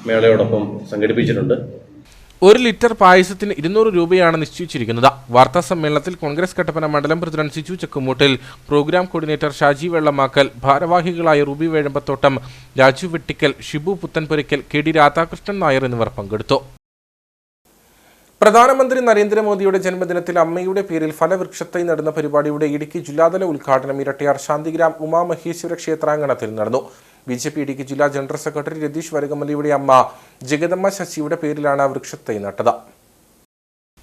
മേളയോടൊപ്പം സംഘടിപ്പിച്ചിട്ടുണ്ട്. 1 ലിറ്റർ പായസത്തിന് 200 രൂപയാണ് നിശ്ചയിച്ചിരിക്കുന്നത്. വാർത്താ സമ്മേളനത്തിൽ കോൺഗ്രസ് കട്ടപ്പന മണ്ഡലം president Siju Chakkumoottil, program coordinator Shaji Vellamakkal, ഭാരവാഹികളായ റൂബി വേഴമ്പത്തോട്ടം, രാജു വെട്ടിക്കൽ, ഷിബു പുത്തൻപുരയ്ക്കൽ, കെ ഡി രാധാകൃഷ്ണൻ നായർ എന്നിവർ പങ്കെടുത്തു. പ്രധാനമന്ത്രി നരേന്ദ്രമോദിയുടെ ജന്മദിനത്തിൽ അമ്മയുടെ പേരിൽ ഫലവൃക്ഷത്തൈ നടന്ന പരിപാടിയുടെ ഇടുക്കി ജില്ലാതല ഉദ്ഘാടനം ഇരട്ടിയാർ ശാന്തിഗ്രാം ഉമാമഹേശ്വര ക്ഷേത്രാങ്കണത്തിൽ നടന്നു. BJP ഇടുക്കി ജില്ലാ ജനറൽ സെക്രട്ടറി രതീഷ് വരകമലിയുടെ അമ്മ ജഗദമ്മ ശശിയുടെ പേരിലാണ് വൃക്ഷത്തൈ നട്ടത്.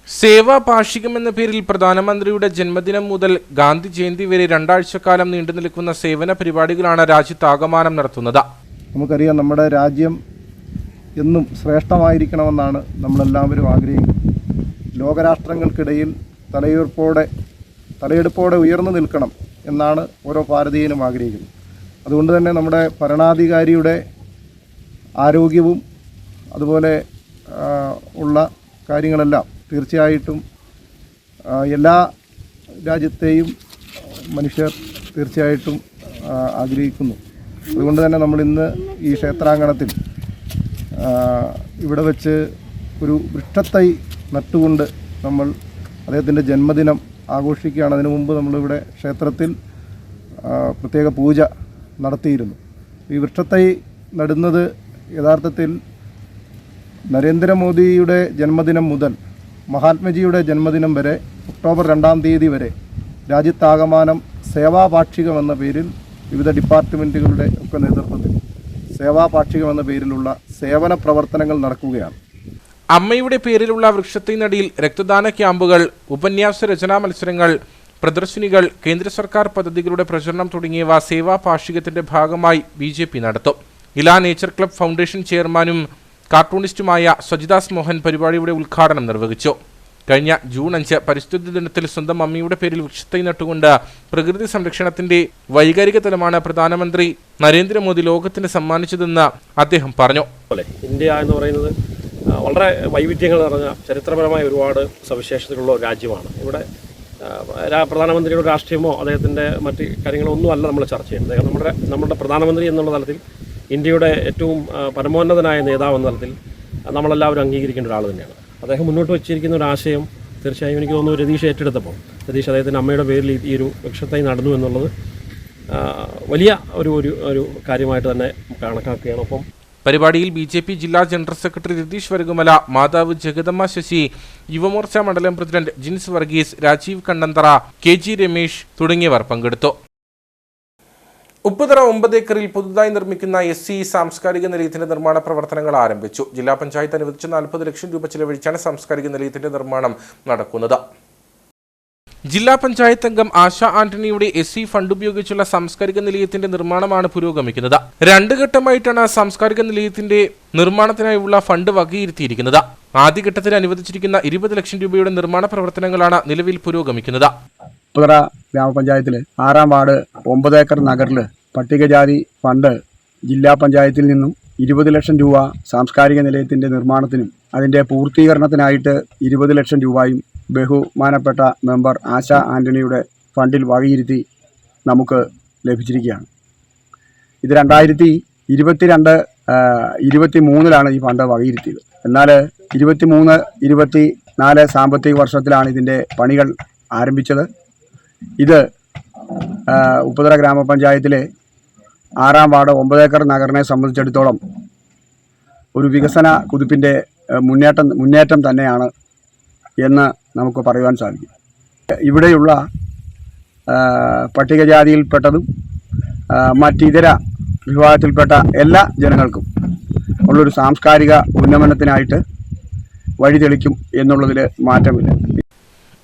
സേവാ പാക്ഷികം എന്ന പേരിൽ പ്രധാനമന്ത്രിയുടെ ജന്മദിനം മുതൽ ഗാന്ധി ജയന്തി വരെ 2 ആഴ്ചക്കാലം നീണ്ടു നിൽക്കുന്ന സേവന പരിപാടികളാണ് രാജ്യത്താകമാനം നടത്തുന്നത്. നമുക്കറിയാം, നമ്മുടെ രാജ്യം എന്നും ശ്രേഷ്ഠമായിരിക്കണമെന്നാണ് നമ്മളെല്ലാവരും ആഗ്രഹിക്കുന്നത്. ലോകരാഷ്ട്രങ്ങൾക്കിടയിൽ തലയെടുപ്പോടെ ഉയർന്നു നിൽക്കണം എന്നാണ് ഓരോ ഭാരതീയനും ആഗ്രഹിക്കുന്നത്. അതുകൊണ്ട് തന്നെ നമ്മുടെ ഭരണാധികാരിയുടെ ആരോഗ്യവും അതുപോലെ ഉള്ള കാര്യങ്ങളെല്ലാം തീർച്ചയായിട്ടും എല്ലാ രാജ്യത്തെയും മനുഷ്യർ തീർച്ചയായിട്ടും ആഗ്രഹിക്കുന്നു. അതുകൊണ്ട് തന്നെ നമ്മൾ ഇന്ന് ഈ ക്ഷേത്രാങ്കണത്തിൽ ഇവിടെ വെച്ച് ഒരു വൃക്ഷത്തൈ നട്ടുകൊണ്ട് നമ്മൾ അദ്ദേഹത്തിൻ്റെ ജന്മദിനം ആഘോഷിക്കുകയാണ്. അതിനു മുമ്പ് നമ്മളിവിടെ ക്ഷേത്രത്തിൽ പ്രത്യേക പൂജ നടത്തിയിരുന്നു. ഈ വൃക്ഷത്തൈ നടുന്നത് യഥാർത്ഥത്തിൽ നരേന്ദ്രമോദിയുടെ ജന്മദിനം മുതൽ മഹാത്മജിയുടെ ജന്മദിനം വരെ ഒക്ടോബർ 2-ാം തീയതി വരെ രാജ്യത്താകമാനം സേവാപാക്ഷികം എന്ന പേരിൽ വിവിധ ഡിപ്പാർട്ട്മെൻറ്റുകളുടെ ഒക്കെ നേതൃത്വത്തിൽ സേവാപാക്ഷികം എന്ന പേരിലുള്ള സേവന പ്രവർത്തനങ്ങൾ നടക്കുകയാണ്. അമ്മയുടെ പേരിലുള്ള വൃക്ഷത്തൈ നടിയിൽ രക്തദാന ക്യാമ്പുകൾ, ഉപന്യാസ രചനാ മത്സരങ്ങൾ, പ്രദർശനികൾ, കേന്ദ്ര സർക്കാർ പദ്ധതികളുടെ പ്രചരണം തുടങ്ങിയവ സേവാ പാക്ഷികത്തിന്റെ ഭാഗമായി BJP നടത്തും. ഇല നേച്ചർ ക്ലബ് ഫൗണ്ടേഷൻ ചെയർമാനും കാർട്ടൂണിസ്റ്റുമായ സജിദാസ് മോഹൻ പരിപാടിയുടെ ഉദ്ഘാടനം നിർവഹിച്ചു. കഴിഞ്ഞ ജൂൺ 5 പരിസ്ഥിതി ദിനത്തിൽ സ്വന്തം അമ്മയുടെ പേരിൽ വൃക്ഷത്തൈ നട്ടുകൊണ്ട് പ്രകൃതി സംരക്ഷണത്തിന്റെ വൈകാരിക തലമാണ് പ്രധാനമന്ത്രി നരേന്ദ്രമോദി ലോകത്തിന് സമ്മാനിച്ചതെന്ന് അദ്ദേഹം പറഞ്ഞു. ഇന്ത്യ എന്ന് പറയുന്നത് വളരെ വൈവിധ്യങ്ങൾ നിറഞ്ഞ ചരിത്രപരമായ ഒരുപാട് സവിശേഷതകളുള്ള ഒരു രാജ്യമാണ്. ഇവിടെ പ്രധാനമന്ത്രിയുടെ രാഷ്ട്രീയമോ അദ്ദേഹത്തിൻ്റെ മറ്റ് കാര്യങ്ങളോ ഒന്നും അല്ല നമ്മൾ ചർച്ച ചെയ്യുന്നത്. അദ്ദേഹം നമ്മുടെ പ്രധാനമന്ത്രി എന്നുള്ള തലത്തിൽ ഇന്ത്യയുടെ ഏറ്റവും പരമോന്നതനായ നേതാവ് എന്ന തലത്തിൽ നമ്മളെല്ലാവരും അംഗീകരിക്കേണ്ട ഒരാൾ തന്നെയാണ്. അദ്ദേഹം മുന്നോട്ട് വെച്ചിരിക്കുന്ന ഒരു ആശയം തീർച്ചയായും എനിക്ക് തോന്നുന്നു രതീഷ് ഏറ്റെടുത്തപ്പോൾ രതീഷ് അദ്ദേഹത്തിൻ്റെ അമ്മയുടെ പേരിൽ ഈ ഒരു വൃക്ഷത്തൈ നടന്നു എന്നുള്ളത് വലിയ ഒരു കാര്യമായിട്ട് തന്നെ കണക്കാക്കുകയാണ്. ഒപ്പം പരിപാടിയിൽ BJP ജില്ലാ ജനറൽ സെക്രട്ടറി രതീഷ് വരകുമല, മാതാവ് ജഗദമ്മ ശശി, യുവമോർച്ച മണ്ഡലം പ്രസിഡന്റ് ജിൻസ് വർഗീസ്, രാജീവ് കണ്ണന്തറ, KG രമേശ് തുടങ്ങിയവർ പങ്കെടുത്തു. ഉപ്പുതറ 9 ഏക്കറിൽ പുതുതായി നിർമ്മിക്കുന്ന SC സാംസ്കാരിക നിലയത്തിന്റെ നിർമ്മാണ പ്രവർത്തനങ്ങൾ ആരംഭിച്ചു. ജില്ലാ പഞ്ചായത്ത് അനുവദിച്ച 40 ലക്ഷം രൂപ ചിലവഴിച്ചാണ് സാംസ്കാരിക നിലയത്തിന്റെ നിർമ്മാണം നടക്കുന്നത്. ജില്ലാ പഞ്ചായത്ത് അംഗം ആശ ആന്റണിയുടെ SC ഫണ്ട് ഉപയോഗിച്ചുള്ള സാംസ്കാരിക നിലയത്തിന്റെ നിർമ്മാണമാണ് പുരോഗമിക്കുന്നത്. 2 ഘട്ടമായിട്ടാണ് സാംസ്കാരിക നിലയത്തിന്റെ നിർമ്മാണത്തിനായുള്ള ഫണ്ട് വകയിരുത്തിയിരിക്കുന്നത്. ആദ്യഘട്ടത്തിൽ അനുവദിച്ചിരിക്കുന്ന 20 ലക്ഷം രൂപയുടെ നിർമ്മാണ പ്രവർത്തനങ്ങളാണ് നിലവിൽ പുരോഗമിക്കുന്നത്. ഉപ്പുതറ ഗ്രാമപഞ്ചായത്തിലെ 6-ാം വാർഡ് 9 ഏക്കർ നഗറിൽ പട്ടികജാതി ഫണ്ട് ജില്ലാ പഞ്ചായത്തിൽ നിന്നും 20 ലക്ഷം രൂപ സാംസ്കാരിക നിലയത്തിന്റെ നിർമ്മാണത്തിനും അതിന്റെ പൂർത്തീകരണത്തിനായിട്ട് 20 ലക്ഷം രൂപയും ബഹുമാനപ്പെട്ട മെമ്പർ ആശ ആന്റണിയുടെ ഫണ്ടിൽ വകയിരുത്തി നമുക്ക് ലഭിച്ചിരിക്കുകയാണ്. ഇത് 2022-23 ഈ ഫണ്ട് വകയിരുത്തിയത്. എന്നാൽ 23-24 സാമ്പത്തിക വർഷത്തിലാണ് ഇതിൻ്റെ പണികൾ ആരംഭിച്ചത്. ഇത് ഉപ്പുതറ ഗ്രാമപഞ്ചായത്തിലെ 6-ാം വാർഡ് 9 ഏക്കർ നഗറിനെ സംബന്ധിച്ചിടത്തോളം ഒരു വികസന കുതിപ്പിൻ്റെ മുന്നേറ്റം തന്നെയാണ് എന്ന് നമുക്ക് പറയുവാൻ സാധിക്കും. ഇവിടെയുള്ള പട്ടികജാതിയിൽപ്പെട്ടതും മറ്റിതര വിഭാഗത്തിൽപ്പെട്ട എല്ലാ ജനങ്ങൾക്കും ഉള്ളൊരു സാംസ്കാരിക ഉന്നമനത്തിനായിട്ട് വഴിതെളിക്കും എന്നുള്ളതിൽ മാറ്റമില്ല.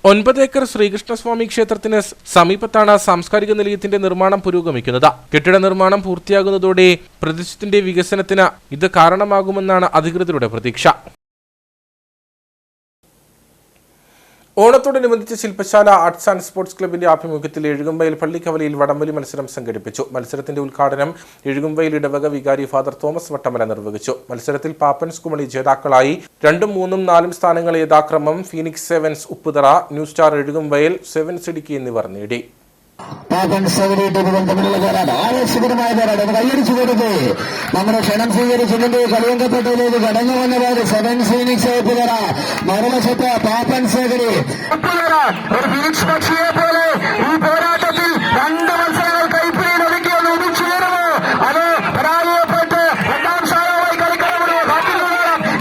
9 ഏക്കർ ശ്രീകൃഷ്ണസ്വാമി ക്ഷേത്രത്തിന് സമീപത്താണ് സാംസ്കാരിക നിലയത്തിന്റെ നിർമ്മാണം പുരോഗമിക്കുന്നത്. കെട്ടിട നിർമ്മാണം പൂർത്തിയാകുന്നതോടെ പ്രദേശത്തിന്റെ വികസനത്തിന് ഇത് കാരണമാകുമെന്നാണ് അധികൃതരുടെ പ്രതീക്ഷ. ഓണത്തോടനുബന്ധിച്ച് ശില്പശാല ആർട്സ് ആൻഡ് സ്പോർട്സ് ക്ലബിന്റെ ആഭിമുഖ്യത്തിൽ എഴുകുംവയൽ പള്ളിക്കവലയിൽ വടംവലി മത്സരം സംഘടിപ്പിച്ചു. മത്സരത്തിന്റെ ഉദ്ഘാടനം എഴുകുംവയൽ ഇടവക വികാരി ഫാദർ തോമസ് വട്ടമല നിർവഹിച്ചു. മത്സരത്തിൽ പാപ്പൻസ് കുമളി ജേതാക്കളായി 2, 3, 4 സ്ഥാനങ്ങൾ യഥാക്രമം Phoenix sevens Upputhara, new star Ezhukumvayal, sevens Idukki എന്നിവർ നേടി. നമ്മുടെ ക്ഷണം സ്വീകരിച്ചുകൊണ്ട് കളിയങ്കപ്പെട്ടതിലേക്ക് കടന്നു വന്നവർ സെവൻസ് ഫീനിക്സ് ഉപ്പുതറ, മറുവശത്ത് പാപ്പൻ സേകരി ഉപ്പുതറ. ഒരു ഫീനിക്സ് പക്ഷിയെ പോലെ ഈ പോരാട്ടത്തിൽ 2 മത്സരങ്ങൾ കൈപ്പിടിയിൽ ഒതുക്കിയെന്ന് ഒതുച്ചുയരുമോ, അത് പരാജയപ്പെട്ട് 2ാം സ്ഥാനമായി കളിക്കണമെന്ന്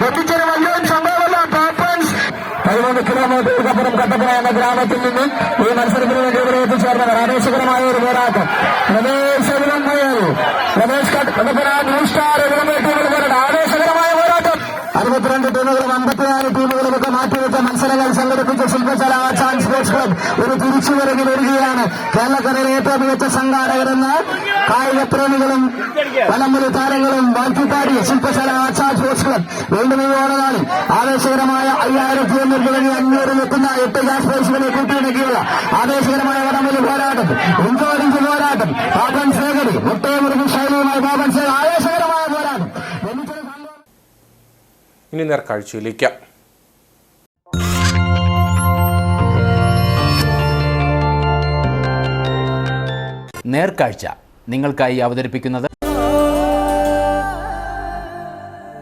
എത്തിച്ചൊരു വലിയൊരു സംഭവമല്ല. പാപ്പൻസ് 13 കിലോമീറ്ററുകപ്പുറം കട്ടപ്പന എന്ന ഗ്രാമത്തിൽ നിന്ന് ഈ മത്സരത്തിന് വേണ്ടി ഇവിടെ എത്തിച്ചേർന്നവർ. ആവേശകരമായ ഒരു പോരാട്ടം. രമേശ് കട്ടപ്പന ന്യൂ സ്റ്റാർ ടീമുകളുടെ ആവേശകരമായ പോരാട്ടം. 62 ടീമുകളും 56 ടീമുകളുമൊക്കെ മാറ്റിവെച്ച മത്സരങ്ങൾ സംഘടിപ്പിച്ച ശില്പശാല ആർട്സ് ആൻഡ് സ്പോർട്സ് ക്ലബ് ഒരു തിരിച്ചുവരവിൽ വരികയാണ്. കേരളക്കരയിലെ ഏറ്റവും മികച്ച സംഘാടകരെന്ന് കായിക പ്രേമികളും പലമുറി താരങ്ങളും വാഴ്ത്തിപ്പാടി ശില്പശാല ആർട്സ് ആൻഡ് സ്പോർട്സ് ക്ലബ് വീണ്ടും ഈ ഓണനാളിൽ ആവേശകരമായ 5100 തുടങ്ങി 500-ലെത്തുന്ന 8 ഗ്യാസ് പ്രൈസുകളെ കൂട്ടിയിണക്കിയുള്ള ആവേശകരമായ വടംവലി പോരാട്ടം, ഇഞ്ചോടിഞ്ച് പോരാട്ടം. പാപ്പൻ സേകരി ഒട്ടേമുറുകി ശൈലിയുമായി പാപ്പൻ സേകരി ആവേശകരമായ പോരാട്ടം. ഇനി നേർക്കാഴ്ചയിലേക്ക്. നേർക്കാഴ്ച നിങ്ങൾക്കായി അവതരിപ്പിക്കുന്നത്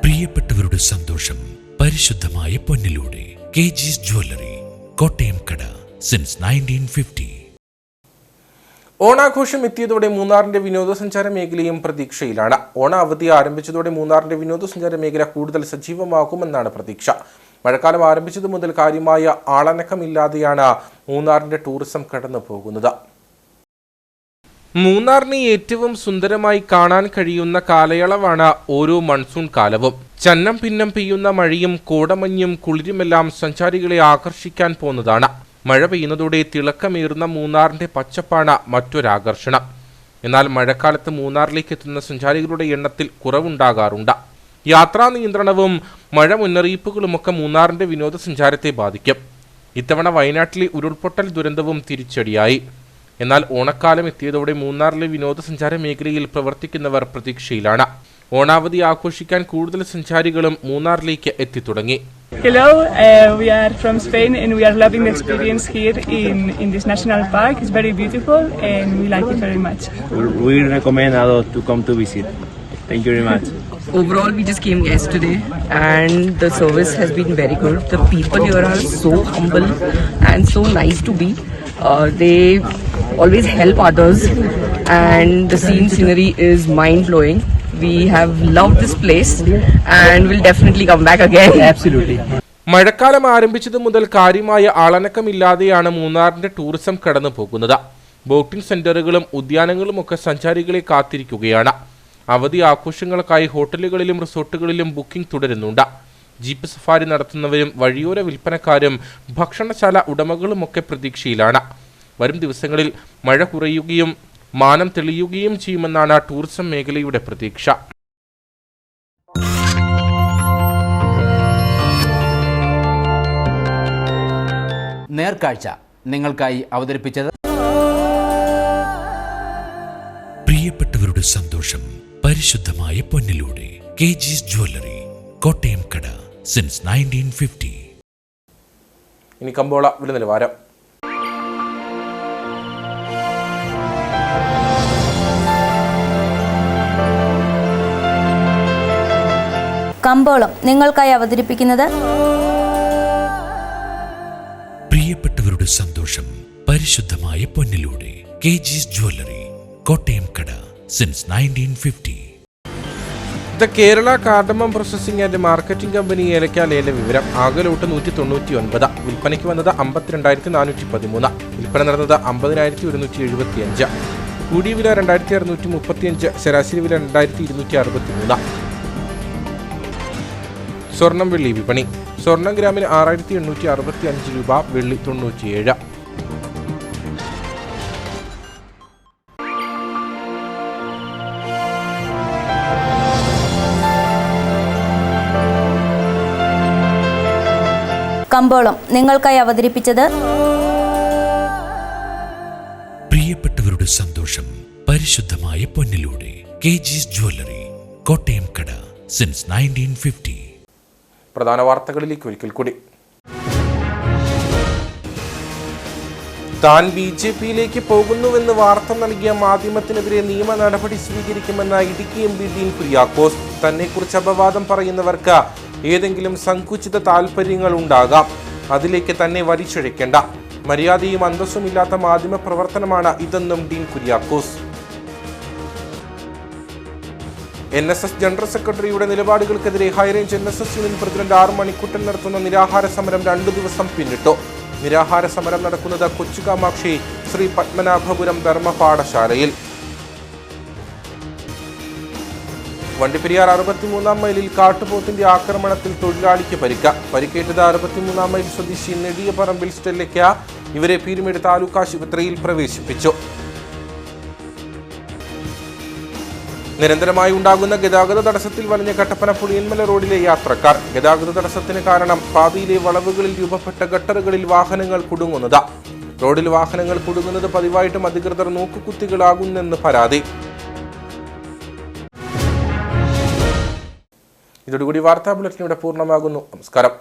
പ്രിയപ്പെട്ടവരുടെ സന്തോഷം പരിശുദ്ധമായ പൊന്നിലൂടെ KG's ജ്വല്ലറി, കോട്ടയം കട, സിൻസ് 1950. ഓണാഘോഷം എത്തിയതോടെ മൂന്നാറിന്റെ വിനോദസഞ്ചാര മേഖലയും പ്രതീക്ഷയിലാണ്. ഓണ അവധി ആരംഭിച്ചതോടെ മൂന്നാറിന്റെ വിനോദസഞ്ചാര മേഖല കൂടുതൽ സജീവമാകുമെന്നാണ് പ്രതീക്ഷ. മഴക്കാലം ആരംഭിച്ചതു മുതൽ കാര്യമായ ആളനക്കമില്ലാതെയാണ് മൂന്നാറിന്റെ ടൂറിസം കടന്നു പോകുന്നത്. മൂന്നാറിനെ ഏറ്റവും സുന്ദരമായി കാണാൻ കഴിയുന്ന കാലയളവാണ് ഓരോ മൺസൂൺ കാലവും. ചന്നം ഭിന്നം പെയ്യുന്ന മഴയും കോടമഞ്ഞും കുളിരുമെല്ലാം സഞ്ചാരികളെ ആകർഷിക്കാൻ പോന്നതാണ്. മഴ പെയ്യുന്നതോടെ തിളക്കമേറുന്ന മൂന്നാറിന്റെ പച്ചപ്പാണ് മറ്റൊരാകർഷണം. എന്നാൽ മഴക്കാലത്ത് മൂന്നാറിലേക്ക് എത്തുന്ന സഞ്ചാരികളുടെ എണ്ണത്തിൽ കുറവുണ്ടാകാറുണ്ട്. യാത്രാ നിയന്ത്രണവും മഴ മുന്നറിയിപ്പുകളുമൊക്കെ മൂന്നാറിന്റെ വിനോദസഞ്ചാരത്തെ ബാധിക്കും. ഇത്തവണ വയനാട്ടിലെ ഉരുൾപൊട്ടൽ ദുരന്തവും തിരിച്ചടിയായി. എന്നാൽ ഓണക്കാലം എത്തിയതോടെ മൂന്നാറിലെ വിനോദസഞ്ചാര മേഖലയിൽ പ്രവർത്തിക്കുന്നവർ പ്രതീക്ഷയിലാണ്. ഓണാവധി ആഘോഷിക്കാൻ കൂടുതൽ സഞ്ചാരികളും മൂന്നാറിലേക്ക് എത്തിത്തുടങ്ങി. Hello, we are from Spain and we are loving the experience here in this national park. It's very beautiful and we like it very much. We recommend others to come to visit. Thank you very much. Overall, we just came yesterday and the service has been very good. The people here are so humble and so nice to be. They always help others and the scenery is mind-blowing. We have loved this place and will definitely come back again. Absolutely. മഴക്കാലം ആരംഭിച്ചതു മുതൽ കാര്യമായ ആളനക്കമില്ലാതെയാണ് മൂന്നാറിന്റെ tourism കടന്നു പോകുന്നത്. Boating സെന്ററുകളും ഉദ്യാനങ്ങളുമൊക്കെ സഞ്ചാരികളെ കാത്തിരിക്കുകയാണ്. അവധി ആഘോഷങ്ങൾക്കായി ഹോട്ടലുകളിലും റിസോർട്ടുകളിലും ബുക്കിംഗ് തുടരുന്നുണ്ട്. ജീപ്പ് സഫാരി നടത്തുന്നവരും വഴിയോര വിൽപ്പനക്കാരും ഭക്ഷണശാല ഉടമകളുമൊക്കെ പ്രതീക്ഷയിലാണ്. വരും ദിവസങ്ങളിൽ മഴ കുറയുകയും മാനം തെളിയുകയും ചെയ്യുമെന്നാണ് ടൂറിസം മേഖലയുടെ പ്രതീക്ഷ. നേർക്കാഴ്ച നിങ്ങൾക്കായി അവതരിപ്പിച്ചത് പ്രിയപ്പെട്ടവരുടെ സന്തോഷം പരിശുദ്ധമായ പൊന്നിലൂടെ KG's ജ്വല്ലറി, കോട്ടയം കട, സിൻസ് 1950. ഇനി കമ്പോള വില നിലവാരം. കമ്പോളം നിങ്ങൾക്കായി അവതരിപ്പിക്കുന്നത് പ്രിയപ്പെട്ടവരുടെ സന്തോഷം പരിശുദ്ധമായ പൊന്നിലൂടെ KG's ജ്വല്ലറി, കോട്ടയം കട, since 1950. The Kerala cardamom processing and marketing company ഏലക്ക ലേല വിവരം. ആകെ ലോട്ട് 199. വിൽപ്പനയ്ക്ക് വന്നത് 52,413. വിൽപ്പന നടന്നത് 50,175. കൂടിയ വില 2,635. ശരാശരി വില 2,263. സ്വർണം വെള്ളി വിപണി. സ്വർണം ഗ്രാമിന് 6,865 രൂപ, വെള്ളി 97. കമ്പോളം നിങ്ങൾക്കായി അവതരിപ്പിച്ചത് പ്രിയപ്പെട്ടവരുടെ സന്തോഷം പരിശുദ്ധമായ പൊന്നിലൂടെ KG's ജ്വല്ലറി, കോട്ടയം കട, സിൻസ് 1950. പ്രധാന വാർത്തകളിലേക്ക് ഒരിക്കൽ കൂടി. താൻ BJPയിലേക്ക് പോകുന്നുവെന്ന് വാർത്ത നൽകിയ മാധ്യമത്തിനെതിരെ നിയമ നടപടി സ്വീകരിക്കുമെന്ന ഇടുക്കി MP ഡീൻ കുര്യാക്കോസ്. തന്നെക്കുറിച്ച് അപവാദം പറയുന്നവർക്ക് ഏതെങ്കിലും സങ്കുചിത താൽപര്യങ്ങൾ ഉണ്ടാകാം, അതിലേക്ക് തന്നെ വലിച്ചഴക്കേണ്ട. മര്യാദയും അന്തസ്സുമില്ലാത്ത മാധ്യമ പ്രവർത്തനമാണ് ഇതെന്നും ഡീൻ കുര്യാക്കോസ്. NSS ജനറൽ സെക്രട്ടറിയുടെ നിലപാടുകൾക്കെതിരെ High Range NSS union president R Manikkuttan നടത്തുന്ന നിരാഹാര സമരം 2 ദിവസം പിന്നിട്ടു. നിരാഹാര സമരം നടക്കുന്നത് കൊച്ചുകാമാക്ഷി ശ്രീ പത്മനാഭപുരം ധർമ്മപാഠശാലയിൽ. വണ്ടിപ്പെരിയാർ 63-ാം മൈലിൽ കാട്ടുപോത്തിന്റെ ആക്രമണത്തിൽ തൊഴിലാളിക്ക് പരിക്കേറ്റത് 63-ാം മൈൽ സ്വദേശി നെടിയപറമ്പിൽ സ്റ്റെല്ലയ്ക്ക്. ഇവരെ പീരുമേട് താലൂക്ക് ആശുപത്രിയിൽ പ്രവേശിപ്പിച്ചു. നിരന്തരമായി ഉണ്ടാകുന്ന ഗതാഗത തടസ്സത്തിൽ വലഞ്ഞ കട്ടപ്പന പുളിയന്മല റോഡിലെ യാത്രക്കാർ. ഗതാഗത തടസ്സത്തിന് കാരണം പാതയിലെ വളവുകളിൽ രൂപപ്പെട്ട ഗട്ടറുകളിൽ വാഹനങ്ങൾ കുടുങ്ങുന്നത്. റോഡിൽ വാഹനങ്ങൾ കുടുങ്ങുന്നത് പതിവായിട്ടും അധികൃതർ നോക്കുകുത്തികളാകുന്നെന്ന് പരാതി. ഇതോടുകൂടി വാർത്താ ബുള്ളറ്റിൻ ഇവിടെ പൂർണ്ണമാകുന്നു. നമസ്കാരം.